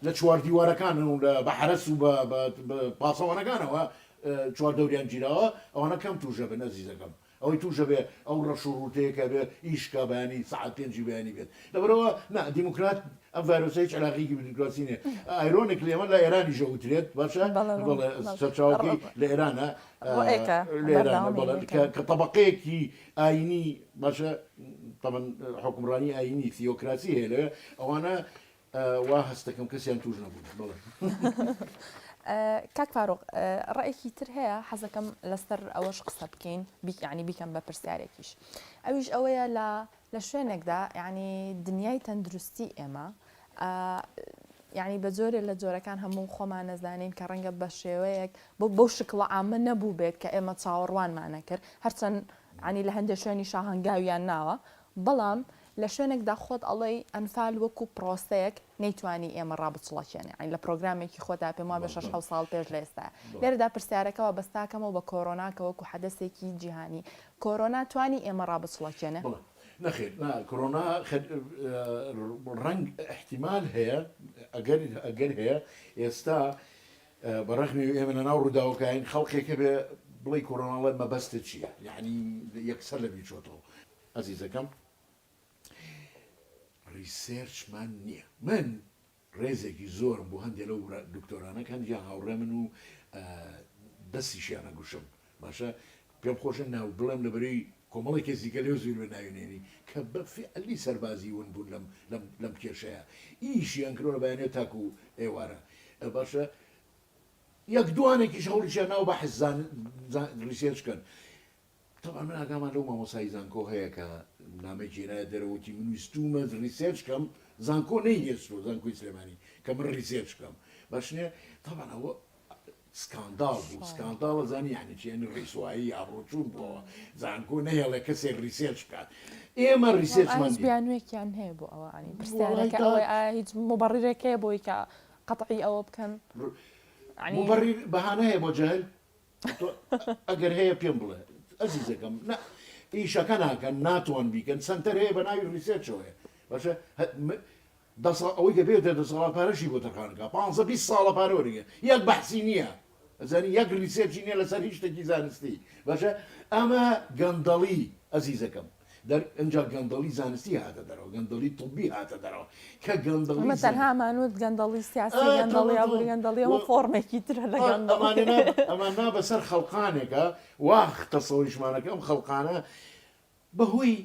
لە چواردیوارەکان و لە بەحرەس و بە پاسەوانەکانەوە چوار دەوریان گیراوە ئەوانە کەم توژە بن ئەزیزەکەم ئەوەی توژە بێ ئەو ڕەش و ڕوتەیەکە بێ ئیشکا بەیانی سعات پێنجی بەیانی بێت لەبەرەوە دیموکرات ئەم ڤایرۆسەی علاقەیەکی دیموکراسینێ ئایرۆنێک لێمە لە ئێرانی ژەوترێت باشە سەرچاوەکەی لە ئێرانە کە طبقەیەکی ئاینی باشە حکومڕانی ئاینی تیۆکراسی هەیە لەوێ ئەوانە وا هەستەکەم کەسیان توش نەبوو. کاک فاروق ڕێیەکی تر هەیە حەزەکەم لەسەر ئەوەش قسە بکەین ینی بیکەم بە پرسیارێکیش ئەویش ئەوەیە لە شوێنێکدا ینی دنیای تەندروستی ئێمە ینی بە جۆرێ لە جۆرەکان هەموو خۆمان نەزانین کە ڕەنگە بە شێوەیەک بۆ شکڵە ئامە نەبوو بێت کە ئێمە چاوەڕوانمانە کرد هەرچەند ینی لە هەندێک شوێنی شاهەنگاویان ناوە بەڵام لە شوێنێکدا خۆت ئەڵێ ئەنفال وەکو پرۆسەیەک نەیتوانی ئێمە ڕابچڵەکێنێ ئەین لە پرۆگرامێکی خۆدا پێم وە بە 6 ساڵ پێش لە ئێستا لێرەدا پرسیارەکەەوە بەستاکەمەوە بە کۆرۆناکە وەکو حەدەسێکی جیهانی کۆرۆنا توانی ئێمە ڕابچڵەکێنێ نەخێت کۆرۆنا ڕەنگ احتیمال هەیە ئەگەر هەیە ئێستا بەڕەخمی ئێمە لەناو ڕووداوەکەین خەڵقێکە بێ بڵێ کۆرۆناڵە مەبەستە چییە یعنی یەکسەر لە بیچۆتەوە ئەزیزەکەم ریسێرچمان نییە من ڕێزێکی زۆرم بۆ هەندێک لەو دکتۆرانە هەندیان هاوڕێ من و دەستیشیانە گوشم باشە پێم خۆشە ناو بڵێم لەبەرەی کۆمەڵی کەسیکە لێو زویر بە ناوێنێنی کە بەفعلی سەربازی ون بوون لەم کێشەیە ئیشیان کردۆ لە بەیانێت تاکو و ئێوارە باشە یەک دوانێکیش هەوڵیشیان ناو بە حەزان ریسێرچکەن طبعا من ئاگامان لەو مامۆسای زانکۆ هەیە کە نامێکی هێنایە دەرەوەتی من ویستومە ریسێرچ کەم زانکۆ نەیهێشتۆ زانکۆی سلێمانی کە من ریسێرچ کەم باشنێ طبعا ئەوە سکاندال بوو سکانداڵە زانی یعنی چێنی ڕیسوایی ئابڕۆچوون بووەوە زانکۆ نەهێڵێ کەسێک ریسێرچ بکات ئێمە ریسێرچمان بیانوێکیان هەیە بۆ ئەوە ینی پرسیارەکە ئەوەی هیچ مبەڕیرێکەیە بۆی کە قەتعی ئەوە بکەن مبەڕیر بەهانە هەیە بۆ جەهل ئەگەر هەیە پێم بڵێ ئەزیزەکەم ئیشەکە ناکەن ناتوان بیکەن سنتەر هەیە بە ناوی ریسێرچەوەیە باشە ئەوەی کە پێوتە دەسەڵات پارەشی بۆ تەقانەکە 15 ساڵە پارۆریە یەک بەحسی نییە ئەزانی یەک ریسێرچی نییە لەسەر هیچ شتێکی زانستی باشە ئەمە گەندەڵی ئەزیزەکەم ئەجا گەندەڵی زانستی هاتە دەرەوە گەندەڵی طبی هاتە دەرەوە کە گەندەڵی تەنهامانوت گەندەڵی سیاسی گەندەڵی ئابووری گەندەڵیەوە فۆرمێکی ترە لە ئەمانە بەسەر خەڵقانێکە واختە سەوریشمانەکە ئەم خەڵقانە بەهۆی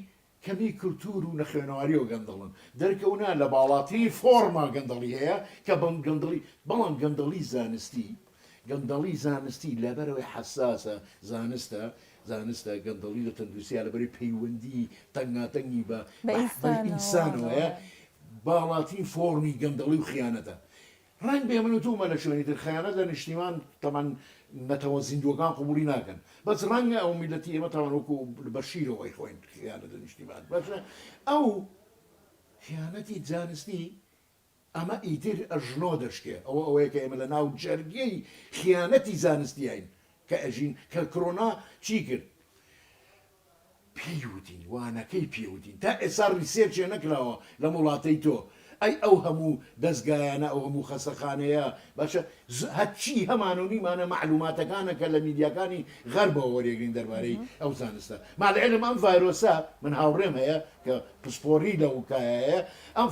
کەمی کولتور و نەخوێنەواری و گەندەڵن دەرکەونا لە باڵاتری فۆرما گەندەڵی هەیە کە بەم گەندەڵی بەڵام گەندەڵی زانستی لەبەرەوەی حساسە زانستە گەندەڵی لە تەندروستیە لەبەری پەیوەندی تەنگاتەنگی بە ئینسانەوەیە باڵاترین فۆرمی گەندەڵی و خیانەتە ڕنگ بێ من و تومە لە شوێنی تر خیانەت لە نیشتیمان تەمان نەتەوە زیندوەکان قوبولی ناکەن بەس ڕەنگە ئەو میلەتی ئێمە تاوان وەکو بەشیرەوەی خۆین خیانەت لە نیشتیمان باشە ئەو خیانەتی زانستی ئەمە ئیتر ئەژنۆ دەشکێ ئەوەیە کە ئێمە لە ناو جەرگەی خیانەتی زانستیین کە ئەژین کە کۆرۆنا چی کرد پێیوتین وانەکەی پێوتین تا ئێستا ریسێرچێ نەکراوە لە وڵاتەی تۆ ئەی ئەو هەموو دەستگایانە ئەو هەموو خەسەخانەیە باشە هەچی هەمان و نیمانە معلوماتەکانە کە لە میدیاکانی غەربەوە وەرێگرین دەربارەی ئەو زانستە مالعلم ئەم ڤایرۆسە من هاوڕێم هەیە کە پسپۆری لە وکایەیە ئەم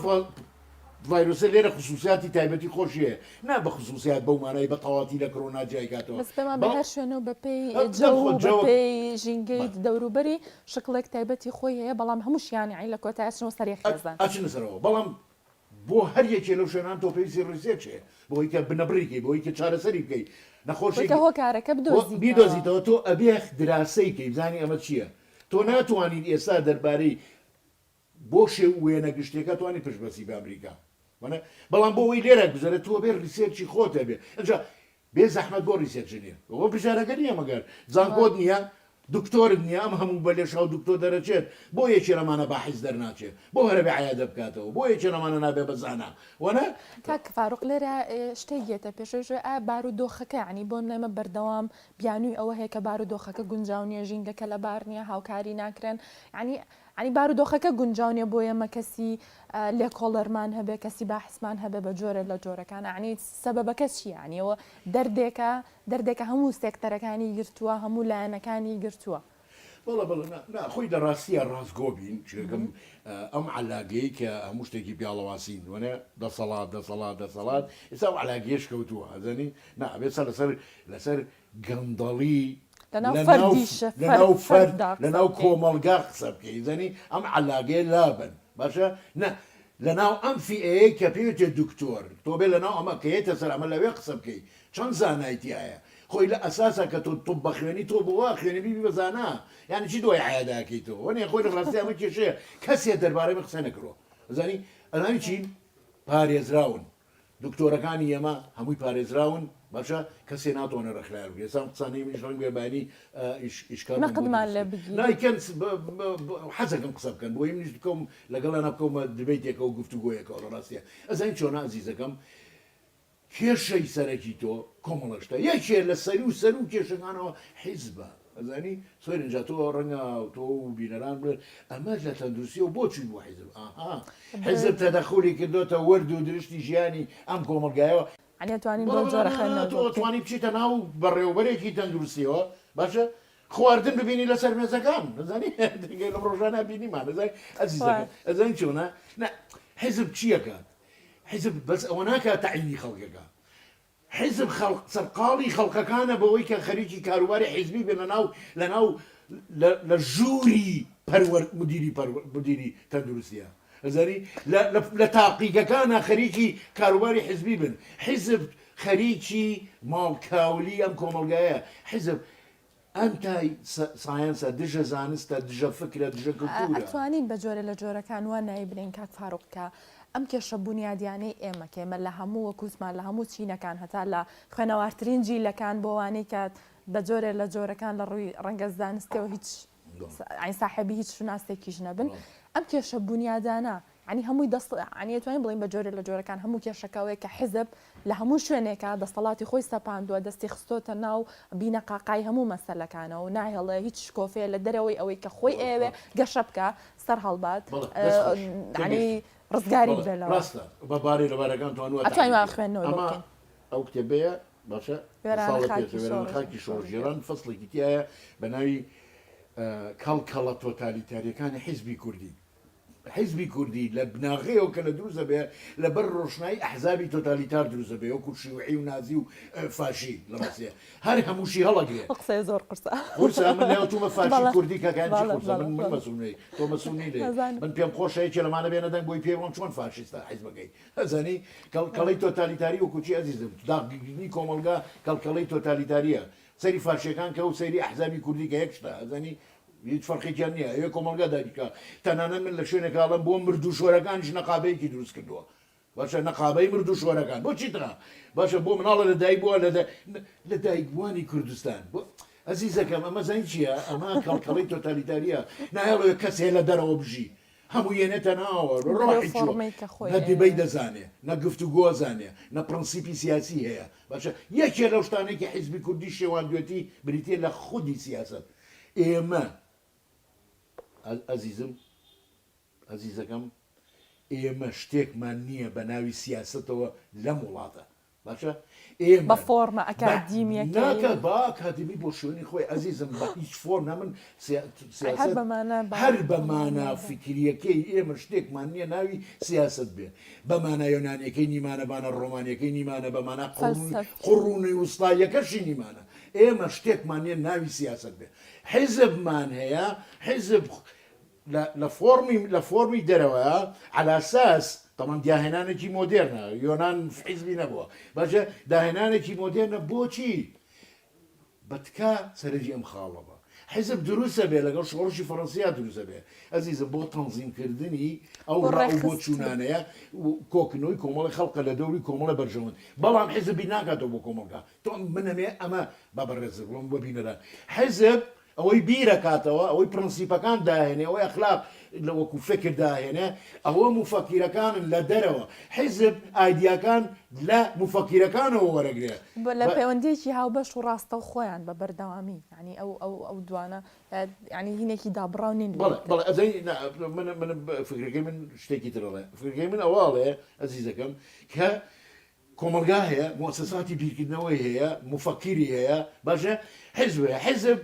ڤایرۆسە لێرە خصوصیاتی تایبەتی خۆشیە نا بە خصوصیات بەو مانای بە تەواتی لە کۆرۆنا جایکاتەوە بەستەمان بە هەر شوێنە بەپێی ژینگەی دەوروبەری شکڵێک تایبەتی خۆی هەیە بەڵام هەمووشیانی عین لە کۆتایەوە سەری خێزان ئەچنە سەرەوە بەڵام بۆ هەر یەکێ لەو شوێنان تۆ پێویستی ڕیسێرچێ بۆی کە بنەبڕیکەی بۆی کە چارەسەری بکەی نەخۆشی هۆکارەکە بیدۆزیتەوە تۆ ئەبێ دراسەی کەی بزانی ئەمە چییە تۆ ناتوانین ئێستا دەربارەی بۆ شێ وێنە گشتێکە توانی پشبەسی بە ئەمریکا بەڵام بۆ ئەوەی لێرە گوزارێت تۆ بێ ریسێرچی خۆتە بێ ئەجا بێ زەحمەت بۆ ریسێرچ نییە ئەوە بژارەکە نییە مەگەر زانکۆت نییە دکتۆرت نییە ئەم هەموو بە لێشا و دکتۆر دەرەچێت بۆ یەکی ڕەمانە باحیز دەرناچێت بۆ هەرە بێ عیادە بکاتەوە بۆ یەکی ڕەمانە نابێ بەزانە وەنە کاک فاروق لێرە شتێک گێتە پێشۆژێ بارودۆخەکە عنی بۆ نەمە بەردەوام بیانووی ئەوە هەیە کە بارودۆخەکە گونجاو نیە ژینگەکە لە بار نییە هاوکاری ناکرێن عنی ینی بارودۆخەکە گونجاونێ بۆ ئێمە کەسی لێکۆڵەرمان هەبێ کەسی باحسمان هەبێ بە جۆرە لە جۆرەکان عنی سەبەبەکە چی ینیەوە دەردێکە هەموو سێکتەرەکانی گرتووە هەموو لایەنەکانی گرتووە. بەڵە خۆی لە ڕاستیە ڕاستگۆ بین چێگەم ئەم علاگەی کە هەموو شتێکی پیاڵەواسین وەنێ دەسەڵات ئێستا علاگەیەش کەوتووە ئەزانی نابێت لەسەر گەندەڵی لەناو کۆمەلگا قسە بکەی زەنی ئەم علاگەیە لابن باشە نه لەناو ئەم فئەیە کە پێوێتێ دکتۆر تۆ بێ لەناو ئەمە کەیتە سەر ئەمە لەوێ قسە بکەی چەند زانایتیایە خۆی لە ئەساسە کە تۆ بەخوێنی تۆ بووە خوێنبی بزانە یعنی چی دۆی حیاداکەیتەوە وەنێ خۆی لە ڕاستی ئەمە کێشەیە کەسێ دەربارەی من قسە نەکڕۆ زانی ئەلانی چین پارێزراون دکتۆرەکانی ئێمە هەمووی پارێزراون باشە کەسێ ناتوانە ڕخلار بێ سام قسانەی منیش ڕەنگ بێبانی ئیشکال نەقدمان لێ نایکەن حەزەکەم قسە بکەن بۆی منیش بکەم لەگەڵە نەبکەومە دبیتێکە و گفتوگۆیەکەوە لە ڕاستیە ئەزانی چۆنە عزیزەکەم کێشەی سەرەکی تۆ کۆمەڵەشتە یەکێ لە سەر و کێشەکانەوە حیزبە ئەزانی سوێنجا تۆ ڕەنگە تۆ و بینەران بێت ئەمە لە تەندروستی و بۆچی بۆ حیزب حیزب تەدەخولی کردوتە وەرد و درشتی ژیانی ئەم کۆمەلگایەوە توانی بچیتە ناو بەڕێوەبەرێکی تەندروستیەوە باشە خواردن ببینی لەسەر مێزەکان نزانی لە ڕۆژانە بینیمان ئەزانی چۆنە حیزب چیەکە حیزب بەس ئەوە ناکات تەعینی خەڵکەکە حیزب سەرقاڵی خەڵکەکانە بەوەی کە خەریکی کاروباری حیزبی بێ لەناو لە ژووری مدیری تەندروستیە ئەزانی لە تاقیگەکانە خەریکی کاروباری حیزبی بن حیزب خەریکی ماڵکاولی ئەم کۆمەلگایە حیزب ئەنتای ساینسە دژە زانستە دژە فکرە دژە کەلتورە ئەتوانین بە جۆرە لە جۆرەکان وان نایبرین کات فاروقکە ئەم کێشە بنیادیانەی ئێمە کێمە لە هەموو وەکووتمان لە هەموو چینەکان هەتا لە خوێنەوارترین جیلەکان بۆ وانەی کات بە جۆرە لە جۆرەکان لە ڕووی ڕەنگە زانستەوە هیچ ئاین ساحەبی هیچ شناسێکیش نەبن ئەم کێشە بنیادانە عنی هەمووی عنیتوانین بڵین بە جۆرە لە جۆرەکان هەموو کێشەکەوەی کە حزب لە هەموو شوێنێکە دەسەڵاتی خۆی سەپاندووە دەستی خستۆتە ناو بینە قاقای هەموو مەسەلەکانەوە و ناهێڵێ هیچ کۆفێ لە دەرەوەی ئەوەی کە خۆی ئێوێ گەشە بکە سەر هەڵبات عنی ڕزگاری بێلەوە ڕاستە بەبارەی لەبارەکان ئەتوانین خوێنەوە ئەو کتێبەیە باشە خاکی شۆژێران فەسڵێکی تایە بە ناوی کەڵکەڵە تۆتالیتاریەکانی حیزبی کوردی حیزبی کوردی لە بناغەیەوە کە لە دروزە بێ لە بەر ڕۆشنایی ئەحزابی تۆتالیتار دروزە بێ وەکو شیوعی و نازی و فاشی لە ڕاستیە هەر هەمووشی هەڵەگرێ قسەی زۆر قرسە قورسە من نێوتومە فاشی کوردی کەکان من مەسوولەی تۆ مەسوولنی لێ من پێم خۆشەیەکی لەمانە بێنە دەنگ بۆی پێوەم چۆن فاشیستە حیزبەکەی ئەزانی کەڵکەڵەی تۆتالیتاری وەکوچی ئەزیزم داگیرنی کۆمەلگا کەڵکەڵەی تۆتالیتاریە سەری فاشیەکان کە و سەیری ئەحزابی کوردی کە یەکشتە ئەزانی هیچ فەرقێکیان نییە ئەوێ کۆمەلگا داریکە تەنانە من لە شوێنێکاڵم بۆ مردو شۆرەکانش نەقابەیەکی دروست کردووە باشە نەقابەی مردو شۆرەکان بۆ چیترا باشە بۆ مناڵە لە دایک بووە لە دایکبووانی کوردستان ئەزیزەکەم ئەمە زەنگ چییە ئەمە کەڵکەڵەی تۆتالیتاریە نایڵێ کەسێ لە دەرەوە بژی هەموو یێنێتە ناوە نە دیبەی دەزانێ نە گفتوگۆ زانێ نە پرەنسیپی سیاسی هەیە باشە یەکێ لەو شتانێکی حیزبی کوردی شێوان دوێتی بریتێ لە خودی سیاست ئێمە ئەزیزەکەم ئێمە شتێکمان نییە بە ناوی سیاستەوە لەم وڵاتە باشە بە فۆرمە ئەکادیمیەکە با ئەکادمی بۆ شوێنی خۆی ئەزیزم بە هیچ فۆرمە من هەر بەمانە فکریەکەی ئێمە شتێکمان نییە ناوی سیاست بێ بەمانە یۆنانیەکەی نیمانەبانە ڕۆمانیەکەی نیمانە بەمانە قڕونی وستایەکەشی نیمانە ئێمە شتێکمان نیە ناوی سیاست بێ حیزبمان هەیە حیزب لە فۆرمی دەرەوەە على ئاساس تەمان داهێنانێکی مۆدێرنە یۆنان حیزبی نەبووە باشە داهێنانێکی مۆدێرنە بۆچی بەتکا سەرەجی ئەم خاڵەوە حیزب دروستە بێ لەگەڵ شۆڕشی فەڕەنسیا دروستە بێ ئەزیزم بۆ تەنزیمکردنی ئەو ڕاو بۆ چوونانەیە کۆکنەوەی کۆمەڵی خەڵکە لە دەوری کۆمەڵە بەرژەوند بەڵام حیزبی ناکاتەوە بۆ کۆمەڵگا تۆ منەمێ ئەمە بەڕێزم بۆ بینەرە حیزب ئەوەی بیرەکاتەوە ئەوەی پرەنسیپەکان داهێنێ ئەوەی ئەخلاق لە وەکو فکردا هێنێ ئەوە مفەکیرەکانن لە دەرەوە حیزب ئایدیاکان لە مفەکیرەکانەوە وەرەگرێ لە پەیوەندیەکی هاوبەش و ڕاستە و خۆیان بە بەردەوامی ینی ئەو دوانە ینی هینێکی دابڕاو نین بەڵێ ئەزەی من فکرەکەی من شتێکی ترڵێ فکرەکەی من ئەوواڵێ ئەزیزەکەم کە کۆمەلگا هەیە مؤسساتی بیرکردنەوەی هەیە مفەکیری هەیە باشە حزب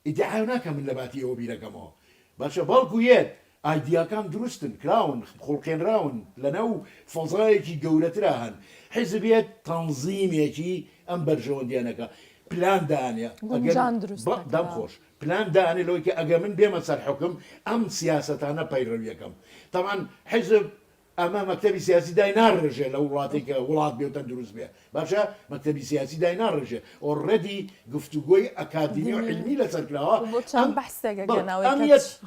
ئیدعا ناکە من لە باتی ئەوە بیرەکەمەوە باشە بەڵکو یەت ئایدیاکان دروستن کراون خۆڵکێنراون لەنەو فەزایەکی گەورەترا هەن حزبێت تەنزیمێکی ئەم بەرژەوەندیانەکە پلان دانێ دەم خۆش پلان دانێ لەوەی کە ئەگە من بێمە سەر حکم ئەم سیاسەتانە پەیڕەویەکەم تەمان حزب ئەمە مەکتەبی سیاسی دای ناڕێژێ لە وڵاتی کە وڵات بێتە دروست بێ باشە مەکتەبی سیاسی دای ناڕێژێ ئۆڕەدی گفتوگۆی ئەکادمی و علمی لەسەرکراوە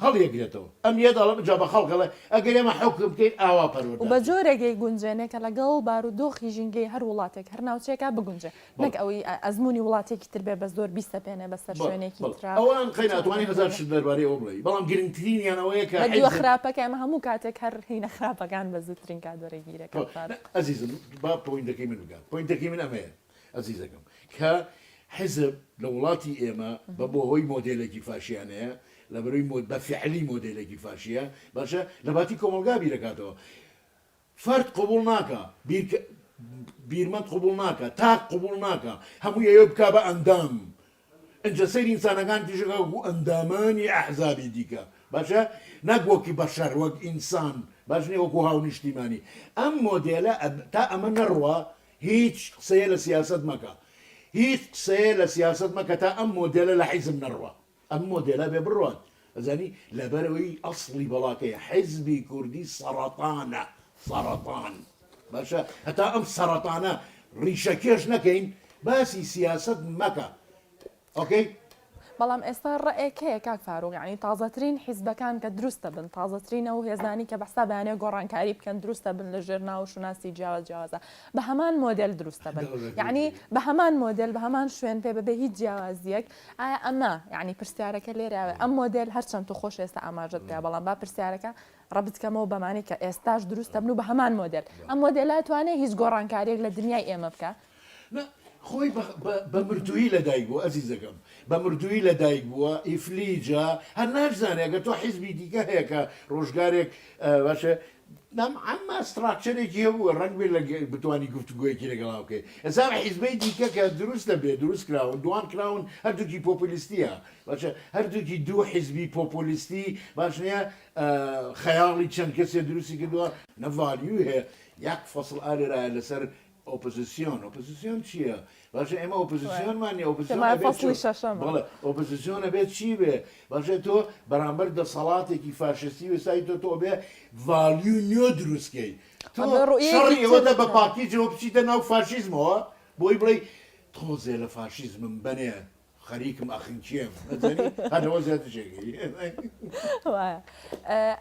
هەڵیەگرێتەوە ئەم یە داڵم جا بە خەڵکەڵێ ئەگەر ئێمە حکم بکەین ئاوا پەروەردە و بە جۆرێکی گونجێنێکە لەگەڵ بارودۆخی ژینگەی هەر وڵاتێک هەر ناوچێکا بگونجێ نەک ئەوەی ئەزمموی وڵاتێکی تر بێ بە زۆر بیستە پێێنێ بەسەر شوێنێکی ترا ئەوان خەی ناتوانانی هزار شت دەربارەی ئەو بڵێ بەڵام گرنگترینیانەوەیە کە خراپەکە ئەمە هەموو کاتێک هەر هینە خراپەکان بە زووترین کادۆرە گیرەکە ئەزیزم با پۆینتەکەی من بگات پۆینتەکەی من ئەمەیە ئەزیزەکەم کە حزب لە وڵاتی ئێمە بە بۆ هۆی مۆدلێکی فاشیانەیە لە بەروی بە فعلی مۆدلێکی فاشیە باشە لە باتی کۆمەلگا بیرەکاتەوە فرد قبول ناکە بیرمەند قبول ناکە تاک قبول ناکە هەمووی ئەوە بک بە ئەندام ئەجە سەیر ئینسانەکان تیژەکە و ئەندامانی ئەحزابی دیکە باشە نەگوەکی بەشەر وەک ئینسان باش نیە وەکو هاونیشتیمانی ئەم مۆدێلە تا ئەمە نەڕوە هیچ قسەیە لە سیاست مەکە هیچ قسەیە لە سیاست مەکە تا ئەم مۆدێلە لە حیزم نەڕوە ئەم مۆدێلە بێ بڕوان ئەزانی لەبەرەوەی ئەسڵی بەڵاکەی حیزبی کوردی سەرەتانە سەرەتان باشە هەتا ئەم سەرەتانە ڕیشەکێش نەکەین باسی سیاست مەکە ئۆکەی بەڵام ئێستا ڕێکەیە کاک فاروق یعنی تازەترین حیزبەکان کە دروستە بن تازەترینە و هێزانی کە بەستا بەیانێ گۆڕانکاری بکەن دروستە بن لە ژێر ناو شوناسی جیاوازە بە هەمان مۆدل دروستە بن یعنی بە هەمان مۆدل بە هەمان شوێن پێ بەبێ هیچ جیاوازیەک ئایا ئەمە یعنی پرسیارەکە لێراوێ ئەم مۆدل هەرچەند تو خۆش ئێستا ئاماژت پێ بەڵام با پرسیارەکە ڕبتکەمەوە بەمانی کە ئێستاش دروستە بن و بە هەمان مۆدل ئەم مۆدلات توانێت هیچ گۆڕانکاریێک لە دنیای ئێمە بکە خۆی بە مردووی لەدایک بوو ئەزیزەکەم بە مردووی لەدایک بووە ئیفلیجا هەر ناشزانێکگە تۆ حیزبی دیکە هەیە کە ڕۆژگارێک باشە ئەمما ستراکچەرێکی هەبووە ڕنگ بێ لە بتوانانی گفتوگوۆیەکی لەگەڵا بکەی ئەزا حیزبەی دیکە کە دروست دەبێ دروست کراون دوان کراون هەردووکی پۆپولیستیە باشە هەردووکی دوو حیزبی پۆپولیستی باش نیە خەیاڵی چەند کەسێ دروستی کردووە نەڤالیو هەیە یەک فەسڵ ئالێرایە لەسەر ئۆپۆزیسیۆن چییە؟ باشە ئێمە ئۆپۆزیسیۆنمانی ئۆپۆزیسیۆنە بێت چی بێ؟ باشە تۆ بەرامبەر دەسەڵاتێکی فاشستی وێسایی تۆ بێ ڤالیو نوێ دروستکەی شەڕی ئێوەدە بە پاکی جەوە بچیتە ناو فاشیزمەوە بۆی بڵێ تۆزێ لە فاشیزمم بنێ خەریکم ئەخنکێم هەنەوە زیاترێکی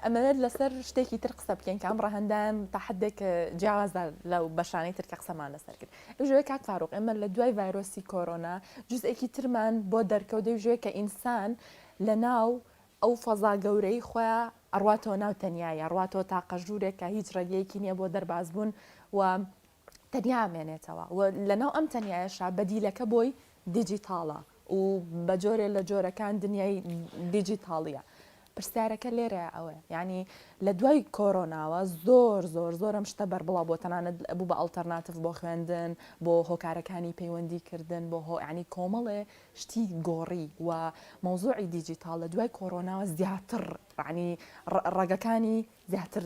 ئەمەوێت لەسەر شتێکی تر قسە بکەین کە ئەم ڕەهەندان تا حدێک جیاوازە لەو بەشانەی تر کە قسەمان لەسەر کرد ئەوژێ کاک فاروق ئێمە لە دوای ڤایرۆسی کۆرۆنا جزئێکی ترمان بۆ دەرکەوت دەیژێ کە ئینسان لە ناو ئەو فەزا گەورەی خۆیان ئەڕواتەوە ناو تەنیایی ئەڕواتەوە تاقە ژوورێک کە هیچ ڕێگەیەکی نییە بۆ دەرباز بوون و تەنیا مێنێتەوە و لەناو ئەم تەنیایەشا بەدیلەکە بۆی دیجیتاڵە و بە جۆرێ لە جۆرەکان دنیای دیجیتاڵیە پرسیارەکە لێرە ئەوە یعنی لە دوای کۆرۆناوە زۆر ئەم شتە بەربڵا بۆ تەنانەت بوو بە ئەڵتەرناتیڤ بۆ خوێندن بۆ هۆکارەکانی پەیوەندیکردن بۆ ینی کۆمەڵێ شتی گۆڕی و مۆزوعی دیجیتال لە دوای کۆرۆناوە زیاتر ینی ڕێگەکانی زیاتر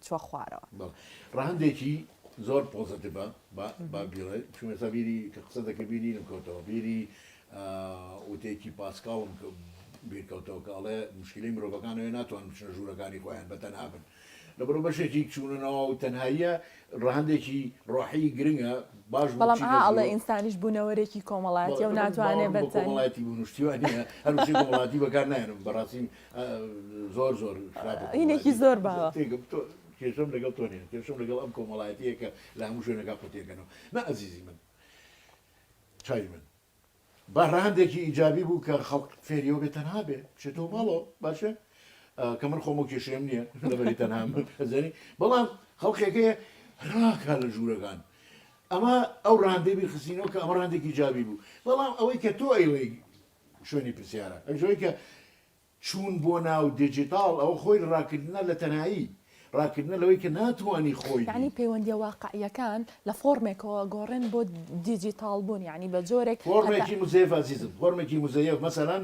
چوە خوارەوە ڕەهندێکی زۆر پۆزتیڤە با بیڵێ چونێستا بیری کە قسە دەکە بیری نکەوتەوە بیری وتێکی پاسکاڵم بیرکەوتەوە کاڵێ مشکلی مرۆڤەکانەوە ناتوان بچنە ژوورەکانی خۆیان بەتەنها بن لەبەرەوە بەشێکی چوونەوە و تەنهاییە ڕەهندێکی ڕۆحی گرنگە باش بەڵام ئاڵە ئینسانیش بوونەوەرێکی کۆمەڵایەتی و ناتوانێت بەڵایەتی بوونشتیوانە هەروشی کۆمەڵاتی بەکار نایەنم بەڕاستی زۆر هینێکی زۆر باوە کێشم لەگەڵ تۆ نیە کێشم لەگەڵ ئەم کۆمەڵایەتیە کە لە هەموو شوێنەکە قوتێکەنەوە نە ئەزیزی من چای من بە ڕەهندێکی ئیجابی بوو کە خەڵک فێریەوە بێت تەنها بێ بچێتەوە ماڵەوە باشە کە من خۆمە کێشێم نییە لەبەری تەنهام ئەزانی بەڵام خەڵکێکەیە ڕاکا لە ژوورەکان ئەمە ئەو ڕاندەی بیرخستینەوە کە ئەمە ڕاندێکی جابی بوو بەڵام ئەوەی کە تۆ ئەیڵی شوێنی پرسیارە ئەوەی کە چوون بۆ ناو دیجیتال ئەو خۆی ڕاکردنە لە تەنایی ڕاکردنە لەوەی کە ناتوانانی خۆی یعنی پەیوەندی واقعیەکان لە فۆرمێکەوە گۆڕێن بۆ دیجیتال بوون یعنی بە جۆرێک فۆرمێکی مزەیف عزیزم فۆرمێکی مزەیف مەسەلەن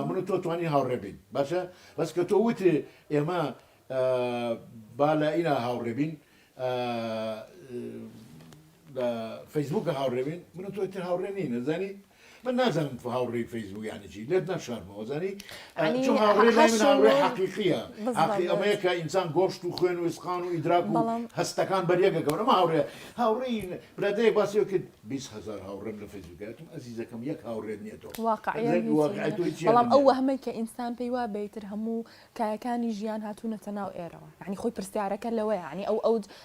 من و تۆ توانی هاوڕێ بین باشە بەس کە تۆ وتێ ئێمە با لە ئینا هاوڕێ بین لە فەیسبووکە هاوڕێ بین من و تۆ تر هاوڕێ نین نەزانی من نازانم هاوڕێی فەیسبوک یانەی لێت نەشارمەوە زانی چون هاوڕێ لای من هاوڕێ حەقیقیە ئەمەیە کە ئینسان گۆشت و خوێن و ئسقان و ئیدراک و هەستەکان بەریەکەکەون ئەمە هاوڕێ هاوڕێی برادەیەک باسیەوە کرد 20,000 هاوڕێم لە فەیسبوکەتم ئەزیزەکەم یەک هاوڕێت نییە تۆ بەڵام ئەو وەهمەی کە ئینسان پێی وا بێتتر هەموو کایەکانی ژیان هاتوونەتە ناو ئێرەوە یعنی خۆی پرسیارەکە لەوەی ینی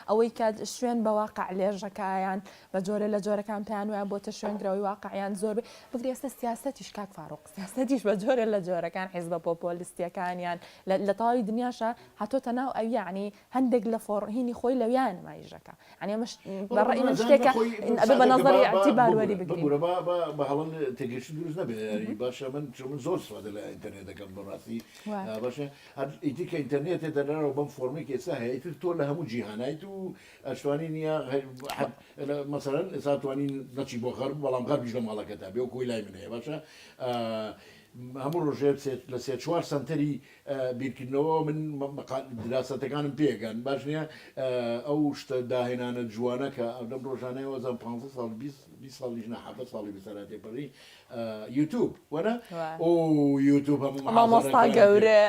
ئەوەی کە شوێن بە واقع لێژەکایان بە جۆرە لە جۆرەکان پێیان وایە بۆتە شوێنگرەوەی واقعیان زۆر بگری ئێستا سیاسەتیش کاک فاروق سیاسەتیش بە جۆرە لە جۆرەکان حیزبە پۆپۆلیستیەکانیان لە تەواوی دنیاشە هاتۆتە ناو ئەو یعنی هەندێک لە فۆڕهینی خۆی لەویان مایژەکە عنی بەڕێی من شتێکە ئەبێ بە نەزەری ئەعتیباروەری بگرین بە هەڵم تێگەشت دروست نەبێت باشە من زۆر سوادە لە ئینتەرنێت دەکەم بەڕاستی باشە ئیتی کە ئینتەرنێتێ دەنەرەوە بەم فۆرمێک ئێستا هەیە تر تۆ لە هەموو جیهانایت و ئەشتوانی نییە مەسەرەن ئێستا توانین نەچی بۆ غەرب بەڵام غەربیش لە ماڵەکەتا بێ و کۆی لای من هەیە باشە هەموو ڕۆژێ لە 3-4 سنتەری بیرکردنەوە من دراستەکانم پێگەن باش نییە ئەو شتە داهێنانە جوانە کە لەم ڕۆژانەیە وەزان 15 ساڵ 20 ساڵیش نەحەفە ساڵی بەسەراتی پەڕی یوتیوب وەرە ئۆ یوتیوب مامۆستا گەورە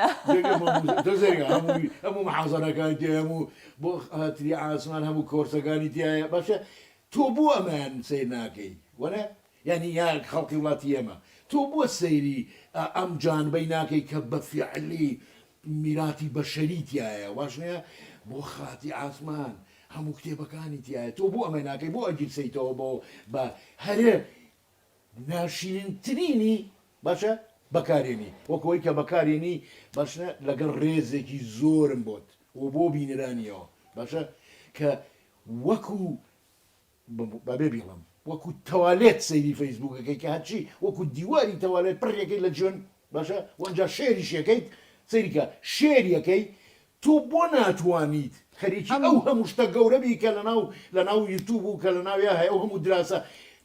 هەموو محازەرەکانی تێ هەموو بۆ هاتری ئاسمان هەموو کۆرسەکانی تایە باشە تۆ بۆ ئەمان سیر ناکەی وەرە یعنی یا خەڵکی وڵاتی ئێمە تۆ بۆ سەیری ئەم جانبەی ناکەی کە بە فیعلی میراتی بەشەری تایە واشنەیە بۆ خاتی ئاسمان هەموو کتێبەکانی تایە تۆ بۆ ئەمە ناکەی بۆ ئەگیرسەیتەوە بۆ بە هەرێ ناشرینترینی باشە بەکارێنی وەکەوەی کە بەکارێنی باشە لەگەڵ ڕێزێکی زۆرم بۆت و بۆ بینرانیەوە باشە کە وەکو بەبێ بیڵم وەکو تەوالێت سەیری فەیسبوکەکەی کە هەچی وەکو دیواری تەوالێت پڕێکەکەی لە جوێن باشە وەنجا شێریشەکەیت سەیریکە شێریەکەی تۆ بۆ ناتوانیت خەریکی ئەو هەموو شتە گەورەبی کە لە ناو یوتیوب و کە لە ناویا هەیە ئەو هەموو دراسە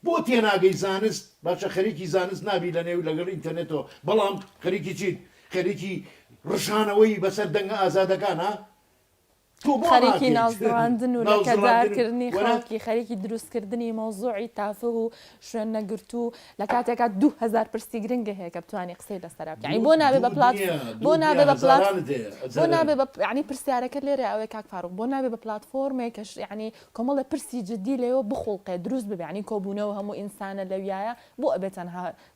بۆ تێناگەی زانست باشە خەریکی زانست نابی لە نێو لەگەڵ ئینتەرنێتەوە بەڵام خەریکی چیت خەریکی ڕشانەوەی بەسەر دەنگە ئازادەکان ها خەریکی ناوزڕاندن و لەکەدارکردنی خەڵکی خەریکی دروستکردنی مۆزوعی تافه و شوێن نەگرت و لە کاتێکا 2000 پرسی گرنگە هەیە کە بتوانانی قسەی لەسەر بکەی بۆ نابێ بە بۆ نابێ بە ینی پرسیارەکە لێرە ئەوەی کاک فاروق بۆ نابێ بە پلاتفۆرمێکش ینی کۆمەڵە پرسی جددی لێەوە بخڵقێ دروست ببێ ینی کۆبوونەوە هەموو ئینسانە لەویایە بۆ ئەبێ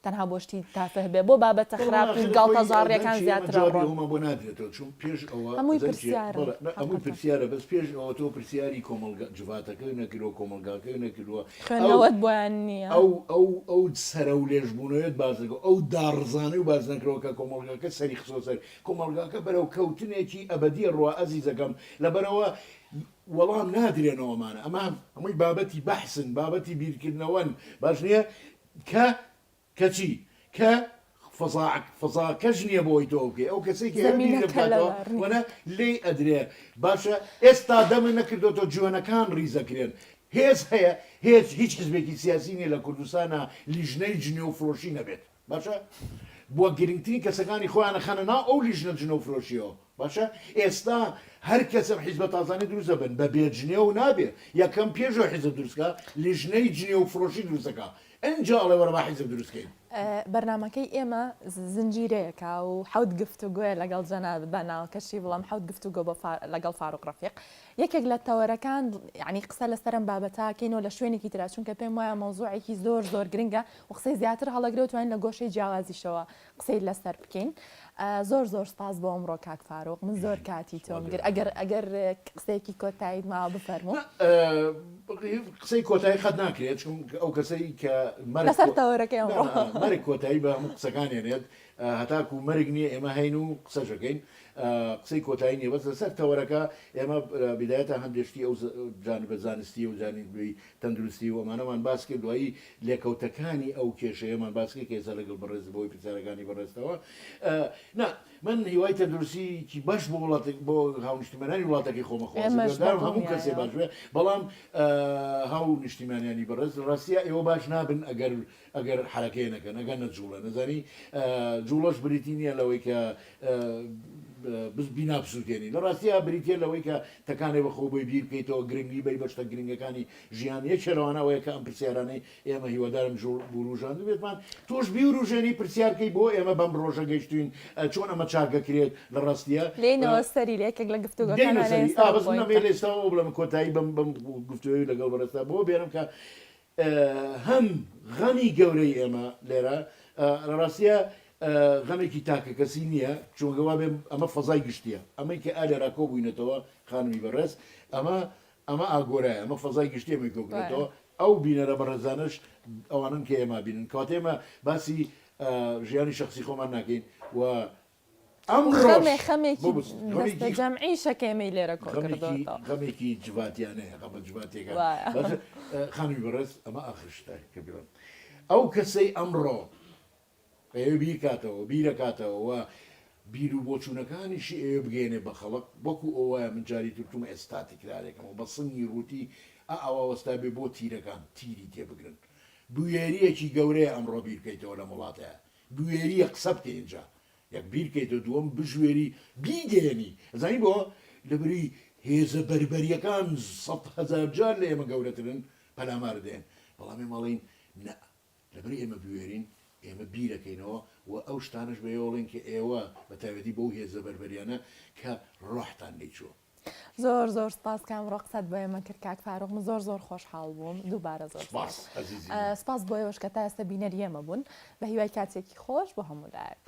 تەنها بۆشتی تافه بێ بۆ بابەتە خراپی گاڵتەزاڕیەکان زیاتر بۆ نادرێتەوە چون پێش ئەوە هەمووی پرسیارە پرسیارە بەس پێش ئەوە تۆ پرسیاری کۆمەلگا جواتەکەی نەکردەوە کۆمەلگاکەی نەکردووە خوێندنەوەت بۆیان نییە ئەو سەرە و لێژبوونەوەت بازەکە ئەو داڕزانەی و باز نەکرەوە کە کۆمەلگاکە سەری خسۆ سەر کۆمەلگاکە بەرەو کەوتنێکی ئەبەدیە ڕوا ئەزیزەکەم لەبەرەوە وەڵام نادرێنەوەمانە ئەمە هەمووی بابەتی بەحسن بابەتی بیرکردنەوەن باش نییە کەچی کە فەزاکەش نییە بۆی تۆ بکەی ئەو کەسێکی وەنە لێ ئەدرێ باشە ئێستا دەمە نەکردۆتە جوێنەکان ڕیزەکرێن هێز هەیە هیچ حزبێکی سیاسی نیە لە کوردستانە لیژنەی جنێ و فرۆشی نەبێت باشە بۆ گرنگترین کەسەکانی خۆیانە خەنەنا ئەو لیژنە جنە و فرۆشیەوە باشە ئێستا هەر کەسە حیزبە تازانێ دروستە بن بە بێجنێ و نابێت یەکەم پێشەوە حیزب دروستکە لیژنەی جنێ و فرۆشی دروستەکە ئەنجا ئەڵێ وەرە با حیزب دروستکەین بەرنمەکەی ئێمە زنجیرەیەکە و حەوت گفتوگوۆیە لەگەڵ جەنابەت بە ناوکەشی بەڵام حەوت گفتوگۆ لەگەڵ فاروق ڕەفیق یەکێک لە تەوەرەکان ینی قسە لەسەرم بابەتاکەینەوە لە شوێنێکی ترا چونکە پێم وایە مۆزوعێکی زۆر گرنگە و قسەی زیاتر هەڵەگرێت توانین لە گۆشەی جیاوازیشەوە قسەی لەسەر بکەین زۆر سپاس بۆ ئەمڕۆ کاک فاروق من زۆر کاتی تۆم گر ئەگەر قسەیەکی کۆتاییت ماوە بفەرموو قسەی کۆتایی خەت ناکرێت ئەو کەسەی کە لەسەر تەوەرەکەی مەرێک کۆتایی بە هەموو قسەکانێنێت هەتاکو مەرگ نییە ئێمە هەین و قسەشەکەین قسەی کۆتایی نیە بەس لەسەر تەوەرەکە ئێمە بدایەتە هەندێشتی ئەو جانبە زانستی و زانینگوی تەندروستی و ئەمانەمان باس کرد دوایی لێکەوتەکانی ئەو کێشەیەمان باسکە کێسە لەگەڵ بەڕێز بۆی پرسیارەکانی بەڕێستەوە نا من هیوای تەندروستی باش بۆ وڵات بۆ هاونیشتیمانانی وڵاتەکەی خۆمەخواستم هەموو کەسێ باش بێ بەڵام هاو نیشتیمانیانی بەڕێز ڕاستە ئێوە باش نابن ئەگەر حرەکەی نەکەن ئەگەر نەجوڵە نەزانی جوڵەش بریتی نییە لەوەی کە بینابسووتێنی لە ڕاستیە بریتە لەوەی کە تەکانێ بەخۆ بۆی بیر بکەیتەوە گرنگی بەی بەشتە گرنگەکانی ژیان یەکێرەوانەوەیە کە ئەم پرسیارانەی ئێمە هیوادارم بروژان بێتمان تۆش بیوروژێنی پرسیارکەی بۆ ئێمە بەم ڕۆژە گەیشتوین چۆن ئەمە چاکەکرێت لە ڕاستیە لێنەوە سەری لێکێک لە گفتوگەکانێ لێستاەوە بڵم کۆتایی بەم گفتوی لەگەڵ بەڕستا بۆ بێنم کە هەم غەمی گەورەی ئێمە لێرە لە ڕاستیە غەمێکی تاکە کەسی نییە چۆنگەوا بێ ئەمە فەزای گشتیە ئەمەی کە ئالێرا کۆ بووینەتەوە خانمی بەڕێز ئەمە ئاگۆرایە ئەمە فەزای گشتێمە کۆگرێتەوە ئەو بینەرە بەڕێزانش ئەوانن کە ئێمە بینن کاتێمە باسی ژیانی شخصی خۆمان ناکەین و خەمێکی جەمعی شەکەمەی لێرە غەمێکی جواتیانەیە غەمە جواتێکە خانمی بەڕێز ئەمە ئاخشتە کە بیڵم ئەو کەسەی ئەمڕۆ ئێوە بیرکاتەوە بیرەکاتەوە بیر و بۆچوونەکانیشی ئێوە بگەێنێ بە خەڵک وەکو ئەوە من جاری تورتومە ئێستاتی کرارێکەوە بە سنگی ڕووتی ئەوە وەستا بێ بۆ تیرەکان تیری تێبگرن بوێریەکی گەورەیە ئەمڕۆ بیرکەیتەوە لە وڵاتەیە بوێریە قسە بکە اینجا یەک بیرکەیتە دووەم بژوێری بیدێنی زانی بۆ لەبری هێزە بەربەریەکان 100,000 جار لە ئێمە گەورەترن پەلامار دێن بەڵامی مەڵین لەبری ئێمە بوێرین ئێمە بیرەکەینەوە و ئەو شتانش بەیۆڵین کە ئێوە بە تایبەتی بەو هێزە بەربەریانە کە ڕۆحتان لێچووە زۆر زۆر سپاسکەم ڕۆقسەت بۆ ئێمە کرد کاک فاروق من زۆر زۆر خۆشحاڵ بووم دووبارە زۆر سپاس سپاس بۆ ئێوەش کە تا ئێستا بینەری ئێمە بوون بە هیوای کاتێکی خۆش بۆ هەموو لایەک